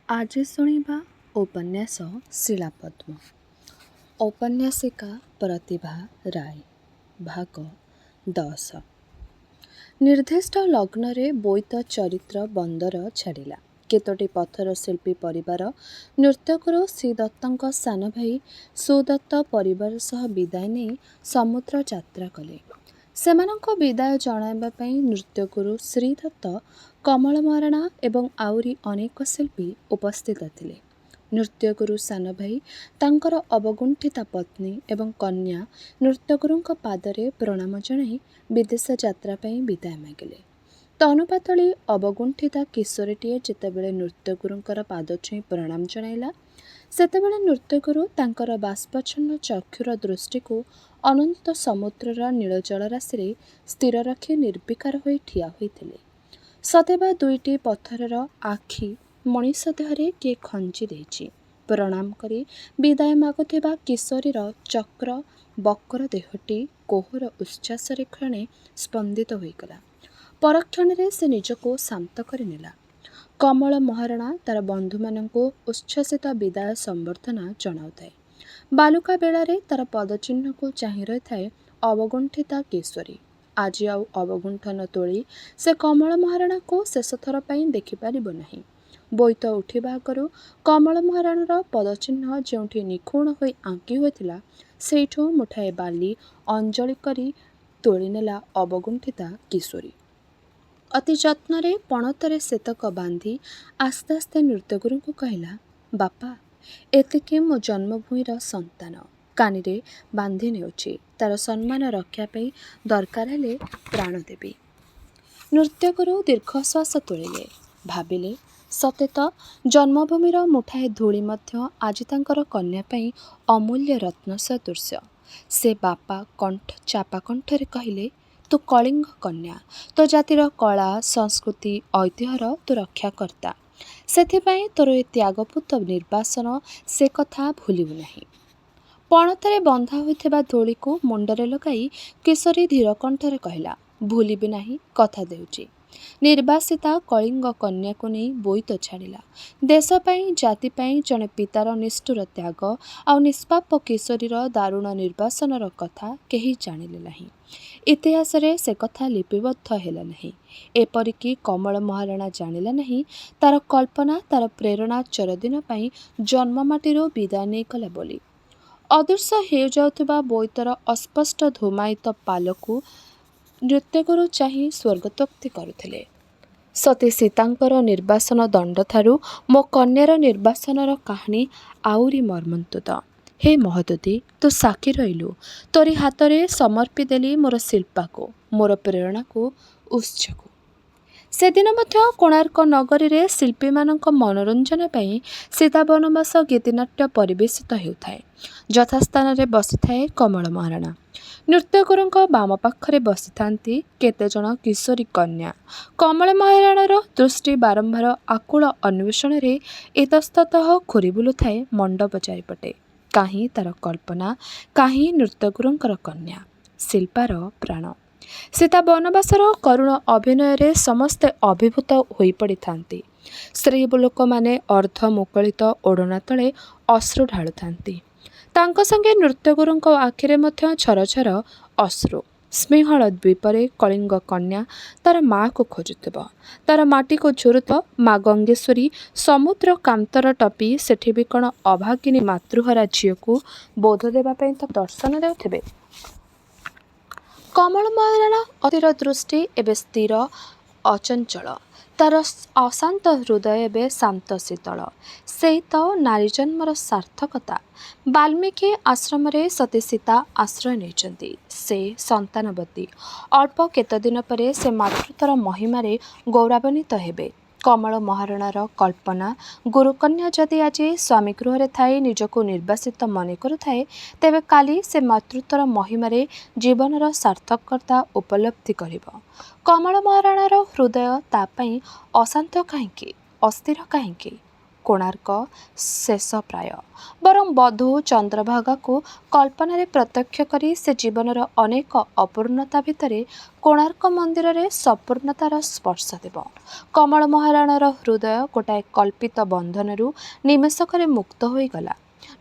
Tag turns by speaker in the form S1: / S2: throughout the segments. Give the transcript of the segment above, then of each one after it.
S1: ଆଜି ଶୁଣିବା ଉପନ୍ୟାସ ଶିଳାପଦ୍ମ। ଔପନ୍ୟାସିକା ପ୍ରତିଭା ରାୟ। ଭାଗ 10। ନିର୍ଦ୍ଦିଷ୍ଟ ଲଗ୍ନରେ ବୋଇତ ଚରିତ୍ର ବନ୍ଦର ଛାଡ଼ିଲା। କେତୋଟି ପଥର ଶିଳ୍ପୀ ପରିବାର ନୃତ୍ୟଗୁରୁ ଶ୍ରୀଦତ୍ତଙ୍କ ସାନ ଭାଇ ସୁଦତ୍ତ ପରିବାର ସହ ବିଦାୟ ନେଇ ସମୁଦ୍ର ଯାତ୍ରା କଲେ। ସେମାନଙ୍କୁ ବିଦାୟ ଜଣାଇବା ପାଇଁ ନୃତ୍ୟଗୁରୁ ଶ୍ରୀଦତ୍ତ, କମଳ ମହାରଣା ଏବଂ ଆହୁରି ଅନେକ ଶିଳ୍ପୀ ଉପସ୍ଥିତ ଥିଲେ। ନୃତ୍ୟଗୁରୁ ସାନ ଭାଇ ତାଙ୍କର ଅବଗୁଣ୍ଠିତା ପତ୍ନୀ ଏବଂ କନ୍ୟା ନୃତ୍ୟଗୁରୁଙ୍କ ପାଦରେ ପ୍ରଣାମ ଜଣାଇ ବିଦେଶ ଯାତ୍ରା ପାଇଁ ବିଦାୟ ମାଗିଲେ। ତନୁପାତଳୀ ଅବଗୁଣ୍ଠିତା କିଶୋରୀଟିଏ ଯେତେବେଳେ ନୃତ୍ୟଗୁରୁଙ୍କର ପାଦ ଛୁଇଁ ପ୍ରଣାମ ଜଣାଇଲା, ସେତେବେଳେ ନୃତ୍ୟଗୁରୁ ତାଙ୍କର ବାଷ୍ପଚ୍ଛନ୍ନ ଚକ୍ଷୁର ଦୃଷ୍ଟିକୁ ଅନନ୍ତ ସମୁଦ୍ରର ନୀଳ ଜଳରାଶିରେ ସ୍ଥିର ରଖି ନିର୍ବିକାର ହୋଇ ଠିଆ ହୋଇଥିଲେ। ସତେବା ଦୁଇଟି ପଥରର ଆଖି ମଣିଷ ଦେହରେ କିଏ ଖଞ୍ଜି ଦେଇଛି। ପ୍ରଣାମ କରି ବିଦାୟ ମାଗୁଥିବା କିଶୋରୀର ଚକ୍ର ବକ୍ର ଦେହଟି କୋହର ଉଚ୍ଛ୍ୱାସରେ କ୍ଷଣେ ସ୍ପନ୍ଦିତ ହୋଇଗଲା। ପରକ୍ଷଣରେ ସେ ନିଜକୁ ଶାନ୍ତ କରିନେଲା। କମଳ ମହାରଣା ତାର ବନ୍ଧୁମାନଙ୍କୁ ଉଚ୍ଛ୍ୱସିତ ବିଦାୟ ସମ୍ବର୍ଦ୍ଧନା ଜଣାଉଥାଏ। ବାଲୁକା ବେଳାରେ ତାର ପଦଚିହ୍ନକୁ ଚାହିଁ ରହିଥାଏ ଅବଗୁଣ୍ଠିତା କିଶୋରୀ। ଆଜି ଆଉ ଅବଗୁଣ୍ଠନ ତୋଳି ସେ କମଳ ମହାରଣାକୁ ଶେଷଥର ପାଇଁ ଦେଖିପାରିବ ନାହିଁ। ବୋଇତ ଉଠିବା ଆଗରୁ କମଳ ମହାରଣାର ପଦଚିହ୍ନ ଯେଉଁଠି ନିଖୁଣ ହୋଇ ଆଙ୍କି ହୋଇଥିଲା, ସେଇଠୁ ମୁଠାଏ ବାଲି ଅଞ୍ଜଳି କରି ତୋଳିନେଲା ଅବଗୁଣ୍ଠିତା କିଶୋରୀ। ଅତି ଯତ୍ନରେ ପଣତରେ ସେତକ ବାନ୍ଧି ଆସ୍ତେ ଆସ୍ତେ ନୃତ୍ୟଗୁରୁଙ୍କୁ କହିଲା, ବାପା, ଏତିକି ମୋ ଜନ୍ମଭୂଇଁର ସନ୍ତାନ। କାନିରେ ବାନ୍ଧି ନେଉଛି। ତାର ସମ୍ମାନ ରକ୍ଷା ପାଇଁ ଦରକାର ହେଲେ ପ୍ରାଣ ଦେବି। ନୃତ୍ୟଗୁରୁ ଦୀର୍ଘଶ୍ୱାସ ତୋଳିଲେ। ଭାବିଲେ, ସତେ ତ ଜନ୍ମଭୂମିର ମୁଠାଏ ଧୂଳି ମଧ୍ୟ ଆଜି ତାଙ୍କର କନ୍ୟା ପାଇଁ ଅମୂଲ୍ୟ ରତ୍ନ ସଦୃଶ। ସେ ବାପା ଚାପା କଣ୍ଠରେ କହିଲେ, ତୁ କଳିଙ୍ଗ କନ୍ୟା। ତୋ ଜାତିର କଳା, ସଂସ୍କୃତି, ଐତିହ୍ୟର ତୁ ରକ୍ଷାକର୍ତ୍ତା। ସେଥିପାଇଁ ତୋର ଏ ତ୍ୟାଗପୂତ ନିର୍ବାସନ, ସେ କଥା ଭୁଲିବୁ ନାହିଁ। ପଣତରେ ବନ୍ଧା ହୋଇଥିବା ଧୂଳିକୁ ମୁଣ୍ଡରେ ଲଗାଇ କିଶୋରୀ ଧୀର କଣ୍ଠରେ କହିଲା, ଭୁଲିବି ନାହିଁ, କଥା ଦେଉଛି। ନିର୍ବାସିତା କଳିଙ୍ଗ କନ୍ୟାକୁ ନେଇ ବୋଇତ ଛାଡ଼ିଲା। ଦେଶ ପାଇଁ, ଜାତି ପାଇଁ ଜଣେ ପିତାର ନିଷ୍ଠୁର ତ୍ୟାଗ ଆଉ ନିଷ୍ପାପ କିଶୋରୀର ଦାରୁଣ ନିର୍ବାସନର କଥା କେହି ଜାଣିଲେ ନାହିଁ। ଇତିହାସରେ ସେ କଥା ଲିପିବଦ୍ଧ ହେଲା ନାହିଁ। ଏପରିକି କମଳ ମହାରଣା ଜାଣିଲା ନାହିଁ, ତାର କଳ୍ପନା, ତାର ପ୍ରେରଣା ଚିରଦିନ ପାଇଁ ଜନ୍ମମାଟିରୁ ବିଦାୟ ନେଇଗଲା ବୋଲି। ଅଦୃଶ୍ୟ ହୋଇଯାଉଥିବା ବୋଇତର ଅସ୍ପଷ୍ଟ ଧୂମାୟିତ ପାଲକୁ ନୃତ୍ୟଗୁରୁ ଚାହିଁ ସ୍ୱର୍ଗତୋକ୍ତି କରୁଥିଲେ। ସତୀ ସୀତାଙ୍କର ନିର୍ବାସନ ଦଣ୍ଡଠାରୁ ମୋ କନ୍ୟାର ନିର୍ବାସନର କାହାଣୀ ଆହୁରି ମର୍ମନ୍ତୁଦ। ହେ ମହୋଦଧି, ତୁ ସାକ୍ଷୀ ରହିଲୁ। ତୋରି ହାତରେ ସମର୍ପି ଦେଲି ମୋର ଶିଳ୍ପାକୁ, ମୋର ପ୍ରେରଣାକୁ, ଉତ୍ସକୁ। ସେଦିନ ମଧ୍ୟ କୋଣାର୍କ ନଗରୀରେ ଶିଳ୍ପୀମାନଙ୍କ ମନୋରଞ୍ଜନ ପାଇଁ ସୀତା ବନବାସ ଗୀତିନାଟ୍ୟ ପରିବେଷିତ ହେଉଥାଏ। ଯଥାସ୍ଥାନରେ ବସିଥାଏ କମଳ ମହାରଣା। ନୃତ୍ୟଗୁରୁଙ୍କ ବାମ ପାଖରେ ବସିଥାନ୍ତି କେତେଜଣ କିଶୋରୀ କନ୍ୟା। କମଳ ମହାରଣାର ଦୃଷ୍ଟି ବାରମ୍ବାର ଆକୁଳ ଅନ୍ୱେଷଣରେ ଇତସ୍ତତଃ ଘୂରି ବୁଲୁଥାଏ ମଣ୍ଡପ ଚାରିପଟେ। କାହିଁ ତାର କଳ୍ପନା, କାହିଁ ନୃତ୍ୟଗୁରୁଙ୍କର କନ୍ୟା, ଶିଳ୍ପାର ପ୍ରାଣ। ସୀତା ବନବାସର କରୁଣ ଅଭିନୟରେ ସମସ୍ତେ ଅଭିଭୂତ ହୋଇପଡ଼ିଥାନ୍ତି। ସ୍ତ୍ରୀ ଲୋକମାନେ ଅର୍ଦ୍ଧ ମୁକୁଳିତ ଓଢ଼ଣା ତଳେ ଅଶ୍ରୁ ଢାଳୁଥାନ୍ତି। ତାଙ୍କ ସଙ୍ଗେ ନୃତ୍ୟଗୁରୁଙ୍କ ଆଖିରେ ମଧ୍ୟ ଛରଛର ଅଶ୍ରୁ। ସ୍ନେହଳ ଦ୍ୱୀପରେ କଳିଙ୍ଗ କନ୍ୟା ତାର ମାଆକୁ ଖୋଜୁଥିବ, ତାର ମାଟିକୁ ଝୁରୁଥିବ। ମା ଗଙ୍ଗେଶ୍ୱରୀ ସମୁଦ୍ର କାନ୍ତର ଟପି ସେଠି ବି କ'ଣ ଅଭାଗିନୀ ମାତୃହରା ଝିଅକୁ ବୋଧ ଦେବା ପାଇଁ ତ ଦର୍ଶନ ଦେଉଥିବେ। କମଳ ମହାରଣା ଅତିର ଦୃଷ୍ଟି ଏବେ ସ୍ଥିର, ଅଚଞ୍ଚଳ। ତାର ଅଶାନ୍ତ ହୃଦୟ ଏବେ ଶାନ୍ତ ଶୀତଳ। ସେଇ ତ ନାରୀ ଜନ୍ମର ସାର୍ଥକତା। ବାଲ୍ମୀକି ଆଶ୍ରମରେ ସତୀ ସୀତା ଆଶ୍ରୟ ନେଇଛନ୍ତି। ସେ ସନ୍ତାନବତୀ। ଅଳ୍ପ କେତେଦିନ ପରେ ସେ ମାତୃତ୍ୱର ମହିମାରେ ଗୌରବାନ୍ୱିତ ହେବେ। କମଳ ମହାରଣାର କଳ୍ପନା, ଗୁରୁକନ୍ୟା ଯଦି ଆଜି ସ୍ୱାମୀ ଗୃହରେ ଥାଇ ନିଜକୁ ନିର୍ବାସିତ ମନେ କରୁଥାଏ, ତେବେ କାଲି ସେ ମାତୃତ୍ୱର ମହିମାରେ ଜୀବନର ସାର୍ଥକତା ଉପଲବ୍ଧି କରିବ। କମଳ ମହାରଣାର ହୃଦୟ ତା ପାଇଁ ଅଶାନ୍ତ କାହିଁକି, ଅସ୍ଥିର କାହିଁକି? କୋଣାର୍କ ଶେଷ ପ୍ରାୟ। ବରଂ ବଧୂ ଚନ୍ଦ୍ରଭାଗାକୁ କଳ୍ପନାରେ ପ୍ରତ୍ୟକ୍ଷ କରି ସେ ଜୀବନର ଅନେକ ଅପୂର୍ଣ୍ଣତା ଭିତରେ କୋଣାର୍କ ମନ୍ଦିରରେ ସମ୍ପୂର୍ଣ୍ଣତାର ସ୍ପର୍ଶ ଦେବ। କମଳ ମହାରାଣାର ହୃଦୟ ଗୋଟାଏ କଳ୍ପିତ ବନ୍ଧନରୁ ନିମେଷକରେ ମୁକ୍ତ ହୋଇଗଲା।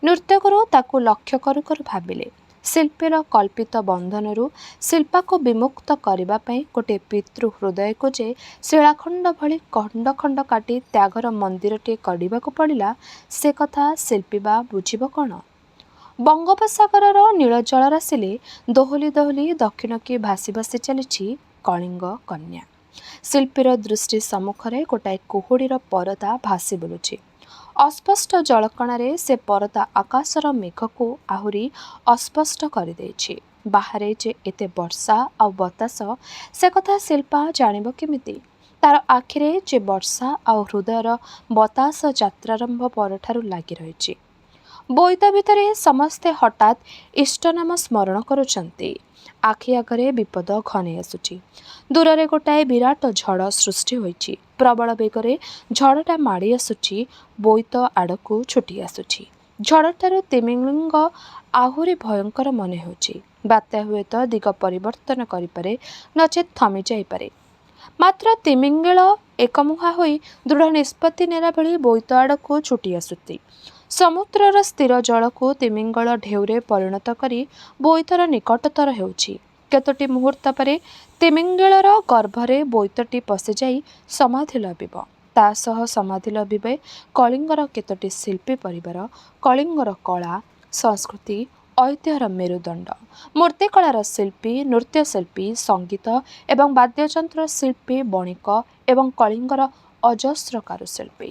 S1: ନୃତ୍ୟଗୁରୁ ତାକୁ ଲକ୍ଷ୍ୟ କରୁ କରୁ ଭାବିଲେ, ଶିଳ୍ପୀର କଳ୍ପିତ ବନ୍ଧନରୁ ଶିଳ୍ପାକୁ ବିମୁକ୍ତ କରିବା ପାଇଁ ଗୋଟିଏ ପିତୃ ହୃଦୟକୁ ଯେ ଶିଳାଖଣ୍ଡ ଭଳି ଖଣ୍ଡ ଖଣ୍ଡ କାଟି ତ୍ୟାଗର ମନ୍ଦିରଟିଏ ଗଢ଼ିବାକୁ ପଡ଼ିଲା, ସେ କଥା ଶିଳ୍ପୀ ବା ବୁଝିବ କ'ଣ? ବଙ୍ଗୋପସାଗରର ନୀଳ ଜଳରାଶିରେ ଦୋହଲି ଦୋହଲି ଦକ୍ଷିଣକୁ ଭାସି ଭାସି ଚାଲିଛି କଳିଙ୍ଗ କନ୍ୟା। ଶିଳ୍ପୀର ଦୃଷ୍ଟି ସମ୍ମୁଖରେ ଗୋଟାଏ କୁହୁଡ଼ିର ପରଦା ଭାସି ବୁଲୁଛି। ଅସ୍ପଷ୍ଟ ଜଳକଣାରେ ସେ ପରଦା ଆକାଶର ମେଘକୁ ଆହୁରି ଅସ୍ପଷ୍ଟ କରିଦେଇଛି। ବାହାରେ ଯେ ଏତେ ବର୍ଷା ଆଉ ବତାସ, ସେ କଥା ଶିଳ୍ପା ଜାଣିବ କେମିତି? ତାର ଆଖିରେ ଯେ ବର୍ଷା ଆଉ ହୃଦୟର ବତାସ ଯାତ୍ରାରମ୍ଭ ପରଠାରୁ ଲାଗି ରହିଛି। ବୋଇତ ଭିତରେ ସମସ୍ତେ ହଠାତ୍ ଇଷ୍ଟନାମ ସ୍ମରଣ କରୁଛନ୍ତି। ଆଖି ଆଗରେ ବିପଦ ଘନେଇ ଆସୁଛି। ଦୂରରେ ଗୋଟାଏ ବିରାଟ ଝଡ଼ ସୃଷ୍ଟି ହୋଇଛି। ପ୍ରବଳ ବେଗରେ ଝଡ଼ଟା ମାଡ଼ି ଆସୁଛି, ବୋଇତ ଆଡ଼କୁ ଛୁଟି ଆସୁଛି। ଝଡ଼ଠାରୁ ତିମିଙ୍ଗ ଆହୁରି ଭୟଙ୍କର ମନେ ହେଉଛି। ବାତ୍ୟା ହୁଏତ ଦିଗ ପରିବର୍ତ୍ତନ କରିପାରେ, ନଚେତ୍ ଥମି ଯାଇପାରେ। ମାତ୍ର ତିମିଙ୍ଗଳ ଏକମୁହାଁ ହୋଇ ଦୃଢ଼ ନିଷ୍ପତ୍ତି ନେଲା ଭଳି ବୋଇତ ଆଡ଼କୁ ଛୁଟି ଆସୁଛି। ସମୁଦ୍ରର ସ୍ଥିର ଜଳକୁ ତିମିଙ୍ଗଳ ଢେଉରେ ପରିଣତ କରି ବୋଇତର ନିକଟତର ହେଉଛି। କେତୋଟି ମୁହୂର୍ତ୍ତ ପରେ ତିମିଙ୍ଗଳର ଗର୍ଭରେ ବୋଇତଟି ପଶିଯାଇ ସମାଧି ଲଭିବ। ତା ସହ ସମାଧି ଲଭିବେ କଳିଙ୍ଗର କେତୋଟି ଶିଳ୍ପୀ ପରିବାର, କଳିଙ୍ଗର କଳା, ସଂସ୍କୃତି, ଐତିହ୍ୟର ମେରୁଦଣ୍ଡ, ମୂର୍ତ୍ତିକଳାର ଶିଳ୍ପୀ, ନୃତ୍ୟଶିଳ୍ପୀ, ସଙ୍ଗୀତ ଏବଂ ବାଦ୍ୟଯନ୍ତ୍ର ଶିଳ୍ପୀ, ବଣିକ ଏବଂ କଳିଙ୍ଗର ଅଜସ୍ର କାରୁଶିଳ୍ପୀ।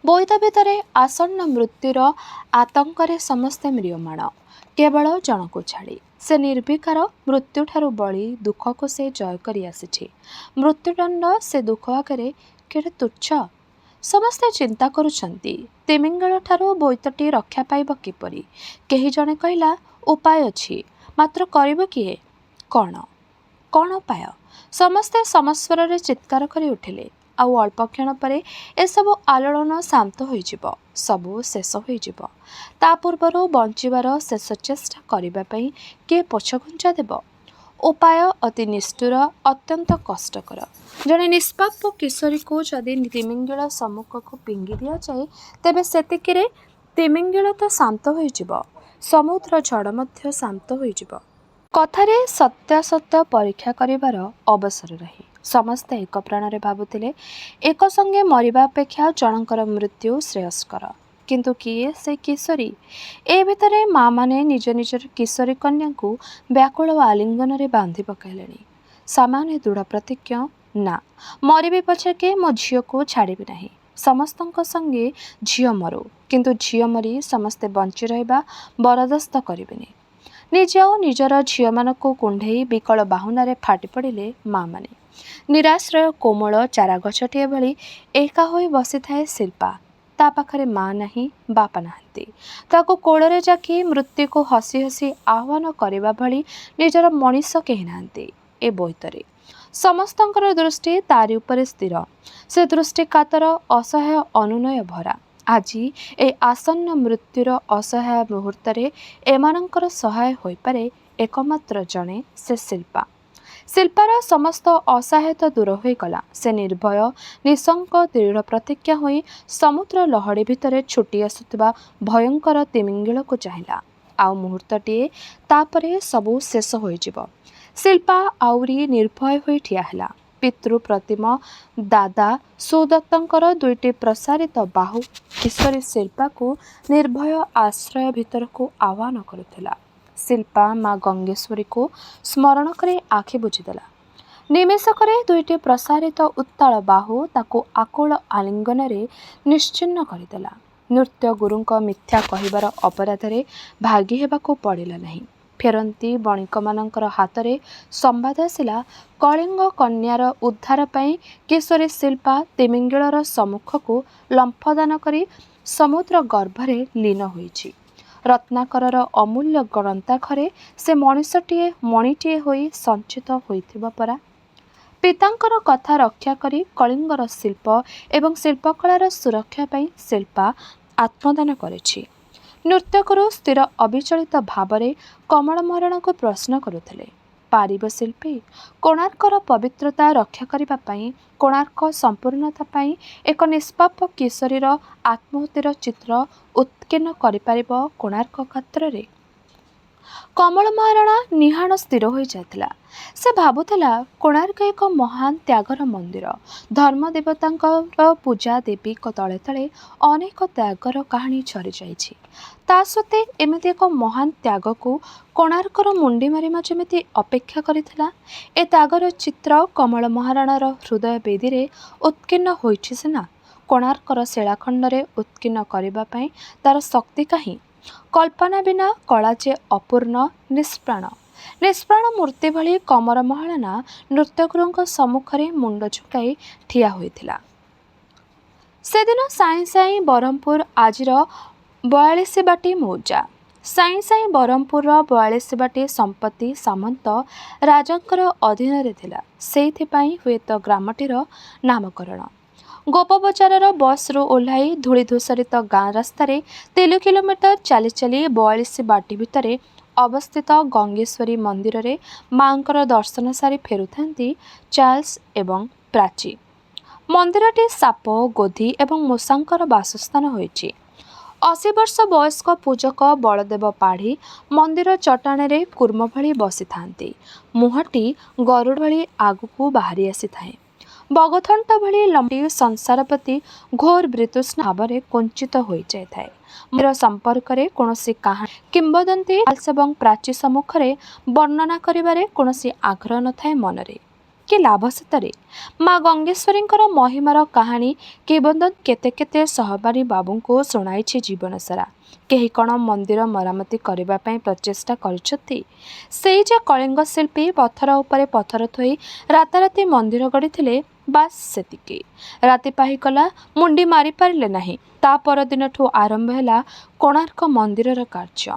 S1: ବୋଇତ ଭିତରେ ଆସନ୍ନ ମୃତ୍ୟୁର ଆତଙ୍କରେ ସମସ୍ତେ ମ୍ରିୟମାଣ, କେବଳ ଜଣକୁ ଛାଡ଼ି। ସେ ନିର୍ବିକାର। ମୃତ୍ୟୁଠାରୁ ବଳି ଦୁଃଖକୁ ସେ ଜୟ କରି ଆସିଛି। ମୃତ୍ୟୁଦଣ୍ଡ ସେ ଦୁଃଖ ଆଗରେ କେଡ଼େ ତୁଚ୍ଛ। ସମସ୍ତେ ଚିନ୍ତା କରୁଛନ୍ତି, ତିମିଙ୍ଗଳଠାରୁ ବୋଇତଟି ରକ୍ଷା ପାଇବ କିପରି? କେହି ଜଣେ କହିଲା, ଉପାୟ ଅଛି, ମାତ୍ର କରିବ କିଏ? କ'ଣ ଉପାୟ? ସମସ୍ତେ ସମସ୍ୱରରେ ଚିତ୍କାର କରି ଉଠିଲେ। ଆଉ ଅଳ୍ପ କ୍ଷଣ ପରେ ଏସବୁ ଆଲୋଡ଼ନ ଶାନ୍ତ ହୋଇଯିବ, ସବୁ ଶେଷ ହୋଇଯିବ। ତା ପୂର୍ବରୁ ବଞ୍ଚିବାର ଶେଷ ଚେଷ୍ଟା କରିବା ପାଇଁ କିଏ ପଛଘୁଞ୍ଚା ଦେବ? ଉପାୟ ଅତି ନିଷ୍ଠୁର, ଅତ୍ୟନ୍ତ କଷ୍ଟକର। ଜଣେ ନିଷ୍ପାପ କିଶୋରୀକୁ ଯଦି ତିମିଙ୍ଗଳ ସମ୍ମୁଖକୁ ଫିଙ୍ଗି ଦିଆଯାଏ, ତେବେ ସେତିକିରେ ତିମିଙ୍ଗଳ ତ ଶାନ୍ତ ହୋଇଯିବ, ସମୁଦ୍ର ଝଡ଼ ମଧ୍ୟ ଶାନ୍ତ ହୋଇଯିବ। କଥାରେ ସତ୍ୟାସତ୍ୟ ପରୀକ୍ଷା କରିବାର ଅବସର ରହେ। ସମସ୍ତେ ଏକ ପ୍ରାଣରେ ଭାବୁଥିଲେ, ଏକ ସଙ୍ଗେ ମରିବା ଅପେକ୍ଷା ଜଣଙ୍କର ମୃତ୍ୟୁ ଶ୍ରେୟସ୍କର। କିନ୍ତୁ କିଏ ସେ କିଶୋରୀ? ଏ ଭିତରେ ମା'ମାନେ ନିଜ ନିଜର କିଶୋରୀ କନ୍ୟାଙ୍କୁ ବ୍ୟାକୁଳ ଆଲିଙ୍ଗନରେ ବାନ୍ଧି ପକାଇଲେଣି। ସାମାନ୍ୟ ଦୃଢ଼ ପ୍ରତିଜ୍ଞ, ନା, ମରିବି ପଛକେ ମୋ ଝିଅକୁ ଛାଡ଼ିବି ନାହିଁ। ସମସ୍ତଙ୍କ ସଙ୍ଗେ ଝିଅ ମରୁ, କିନ୍ତୁ ଝିଅ ମରି ସମସ୍ତେ ବଞ୍ଚି ରହିବା ବରଦାସ୍ତ କରିବେନି। ନିଜେ ଆଉ ନିଜର ଝିଅମାନଙ୍କୁ କୁଣ୍ଢେଇ ବିକଳ ବାହୁନାରେ ଫାଟି ପଡ଼ିଲେ ମା'ମାନେ। ନିରାଶ୍ରୟ କୋମଳ ଚାରାଗଛଟିଏ ଭଳି ଏକା ହୋଇ ବସିଥାଏ ଶିଳ୍ପା। ତା ପାଖରେ ମା' ନାହିଁ, ବାପା ନାହାନ୍ତି। ତାକୁ କୋଳରେ ଜାକି ମୃତ୍ୟୁକୁ ହସି ହସି ଆହ୍ୱାନ କରିବା ଭଳି ନିଜର ମଣିଷ କେହି ନାହାନ୍ତି ଏ ବୋଇତରେ। ସମସ୍ତଙ୍କର ଦୃଷ୍ଟି ତାରି ଉପରେ ସ୍ଥିର। ସେ ଦୃଷ୍ଟି କାତର, ଅସହାୟ, ଅନୁନୟ ଭରା। ଆଜି ଏ ଆସନ୍ନ ମୃତ୍ୟୁର ଅସହାୟ ମୁହୂର୍ତ୍ତରେ ଏମାନଙ୍କର ସହାୟ ହୋଇପାରେ ଏକମାତ୍ର ଜଣେ, ସେ ଶିଳ୍ପା। ଶିଳ୍ପାର ସମସ୍ତ ଅସହାୟତା ଦୂର ହୋଇଗଲା। ସେ ନିର୍ଭୟ, ନିଃଶଙ୍କ, ଦୃଢ଼ ପ୍ରତିଜ୍ଞା ହୋଇ ସମୁଦ୍ର ଲହଡ଼ି ଭିତରେ ଛୁଟି ଆସୁଥିବା ଭୟଙ୍କର ତିମିଙ୍ଗଳକୁ ଚାହିଁଲା। ଆଉ ମୁହୂର୍ତ୍ତଟିଏ, ତାପରେ ସବୁ ଶେଷ ହୋଇଯିବ। ଶିଳ୍ପା ଆହୁରି ନିର୍ଭୟ ହୋଇ ଠିଆ ହେଲା। ପିତୃ ପ୍ରତିମ ଦାଦା ସୁଦତ୍ତଙ୍କର ଦୁଇଟି ପ୍ରସାରିତ ବାହୁ କିଶୋରୀ ଶିଳ୍ପାକୁ ନିର୍ଭୟ ଆଶ୍ରୟ ଭିତରକୁ ଆହ୍ୱାନ କରୁଥିଲା। ଶିଳ୍ପା ମା ଗଙ୍ଗେଶ୍ୱରୀକୁ ସ୍ମରଣ କରି ଆଖି ବୁଜିଦେଲା। ନିମେଷକରେ ଦୁଇଟି ପ୍ରସାରିତ ଉତ୍ତାଳ ବାହୁ ତାକୁ ଆକୁଳ ଆଲିଙ୍ଗନରେ ନିଶ୍ଚିହ୍ନ କରିଦେଲା। ନୃତ୍ୟ ଗୁରୁଙ୍କ ମିଥ୍ୟା କହିବାର ଅପରାଧରେ ଭାଗି ହେବାକୁ ପଡ଼ିଲା ନାହିଁ। ଫେରନ୍ତି ବଣିକମାନଙ୍କର ହାତରେ ସମ୍ବାଦ ଆସିଲା, କଳିଙ୍ଗ କନ୍ୟାର ଉଦ୍ଧାର ପାଇଁ କିଶୋରୀ ଶିଳ୍ପା ତିମିଙ୍ଗଳର ସମ୍ମୁଖକୁ ଲମ୍ଫଦାନ କରି ସମୁଦ୍ର ଗର୍ଭରେ ଲୀନ ହୋଇଛି। ରତ୍ନାକରର ଅମୂଲ୍ୟ ଗ୍ରନ୍ଥାଗାରେ ସେ ମଣିଟିଏ ହୋଇ ସଞ୍ଚିତ ହୋଇଥିବ ପରା। ପିତାଙ୍କର କଥା ରକ୍ଷା କରି କଳିଙ୍ଗର ଶିଳ୍ପ ଏବଂ ଶିଳ୍ପକଳାର ସୁରକ୍ଷା ପାଇଁ ଶିଳ୍ପା ଆତ୍ମଦାନ କରିଛି। ନୃତ୍ୟଗୁରୁ ସ୍ଥିର ଅବିଚଳିତ ଭାବରେ କମଳ ମହାରଣାଙ୍କୁ ପ୍ରଶ୍ନ କରୁଥିଲେ, ପାରିବ ଶିଳ୍ପୀ କୋଣାର୍କର ପବିତ୍ରତା ରକ୍ଷା କରିବା ପାଇଁ, କୋଣାର୍କ ସମ୍ପୂର୍ଣ୍ଣତା ପାଇଁ ଏକ ନିଷ୍ପାପ କିଶୋରୀର ଆତ୍ମାହୁତିର ଚିତ୍ର ଉତ୍କୀର୍ଣ୍ଣ କରିପାରିବ କୋଣାର୍କ କ୍ଷେତ୍ରରେ? କମଳ ମହାରଣା ନିହାଣ ସ୍ଥିର ହୋଇଯାଇଥିଲା। ସେ ଭାବୁଥିଲା କୋଣାର୍କ ଏକ ମହାନ ତ୍ୟାଗର ମନ୍ଦିର। ଧର୍ମ ଦେବତାଙ୍କର ପୂଜା ଦେବୀଙ୍କ ତଳେ ତଳେ ଅନେକ ତ୍ୟାଗର କାହାଣୀ ଛରିଯାଇଛି। ତା ସତ୍ତ୍ୱେ ଏମିତି ଏକ ମହାନ ତ୍ୟାଗକୁ କୋଣାର୍କର ମୁଣ୍ଡି ମାରିମା ଯେମିତି ଅପେକ୍ଷା କରିଥିଲା। ଏ ତ୍ୟାଗର ଚିତ୍ର କମଳ ମହାରଣାର ହୃଦୟ ବେଦୀରେ ଉତ୍କୀର୍ଣ୍ଣ ହୋଇଛି ସିନା, କୋଣାର୍କର ଶିଳାଖଣ୍ଡରେ ଉତ୍କୀର୍ଣ୍ଣ କରିବା ପାଇଁ ତାର ଶକ୍ତି କାହିଁ? କଳ୍ପନା ବିନା କଳା ଯେ ଅପୂର୍ଣ୍ଣ, ନିଷ୍ପ୍ରାଣ ମୂର୍ତ୍ତି ଭଳି କମଳ ମହାରଣା ନୃତ୍ୟଗୁରୁଙ୍କ ସମ୍ମୁଖରେ ମୁଣ୍ଡ ଝୁକାଇ ଠିଆ ହୋଇଥିଲା। ସେଦିନ ସାଇଁ ସାଇଁ ବରହମପୁର ଆଜିର 42 ବାଟି ମୌଜା। ସାଇଁ ସାଇଁ ବରହମପୁରର 42 ବାଟି ସମ୍ପତ୍ତି ସାମନ୍ତ ରାଜାଙ୍କର ଅଧୀନରେ ଥିଲା। ସେଇଥିପାଇଁ ହୁଏତ ଗ୍ରାମଟିର ନାମକରଣ। ଗୋପ ବଜାରର ବସ୍ରୁ ଓହ୍ଲାଇ ଧୂଳିଧୂସରିତ ଗାଁ ରାସ୍ତାରେ 3 କିଲୋମିଟର ଚାଲି ଚାଲି 42 ବାଟି ଭିତରେ ଅବସ୍ଥିତ ଗଙ୍ଗେଶ୍ୱରୀ ମନ୍ଦିରରେ ମାଙ୍କର ଦର୍ଶନ ସାରି ଫେରୁଥାନ୍ତି ଚାର୍ଲ୍ସ ଏବଂ ପ୍ରାଚୀ। ମନ୍ଦିରଟି ସାପ, ଗୋଧି ଏବଂ ମୂଷାଙ୍କର ବାସସ୍ଥାନ ହୋଇଛି। 80 ବର୍ଷ ବୟସ୍କ ପୂଜକ ବଳଦେବ ପାଢ଼ୀ ମନ୍ଦିର ଚଟାଣରେ କୁର୍ମ ଭଳି ବସିଥାନ୍ତି। ମୁହଁଟି ଗରୁଡ଼ ଭଳି ଆଗକୁ ବାହାରି ଆସିଥାଏ। ବଗଥଣ୍ଟ ଭଳି ଲମ୍ବଟି ସଂସାର ପ୍ରତି ଘୋର ବିତୃଷ୍ଣ ଭାବରେ କୁଞ୍ଚିତ ହୋଇଯାଇଥାଏ। ମନ୍ଦିର ସମ୍ପର୍କରେ କୌଣସି କାହାଣୀ କିମ୍ବଦନ୍ତୀ ଚାର୍ଲ୍ସ ଏବଂ ପ୍ରାଚୀ ସମ୍ମୁଖରେ ବର୍ଣ୍ଣନା କରିବାରେ କୌଣସି ଆଗ୍ରହ ନଥାଏ ମନରେ। କି ଲାଭ ସେଥିରେ? ମା ଗଙ୍ଗେଶ୍ୱରୀଙ୍କର ମହିମାର କାହାଣୀ କିମ୍ବଦନ୍ତୀ କେତେ କେତେ ସହବାରୀ ବାବୁଙ୍କୁ ଶୁଣାଇଛି ଜୀବନ ସାରା। କେହି କ'ଣ ମନ୍ଦିର ମରାମତି କରିବା ପାଇଁ ପ୍ରଚେଷ୍ଟା କରିଛନ୍ତି? ସେଇ ଯେ କଳିଙ୍ଗ ଶିଳ୍ପୀ ପଥର ଉପରେ ପଥର ଥୋଇ ରାତାରାତି ମନ୍ଦିର ଗଢ଼ିଥିଲେ, ବାସ୍ ସେତିକି। ରାତି ପାହିଗଲା, ମୁଣ୍ଡି ମାରିପାରିଲେ ନାହିଁ। ତା ପରଦିନଠୁ ଆରମ୍ଭ ହେଲା କୋଣାର୍କ ମନ୍ଦିରର କାର୍ଯ୍ୟ।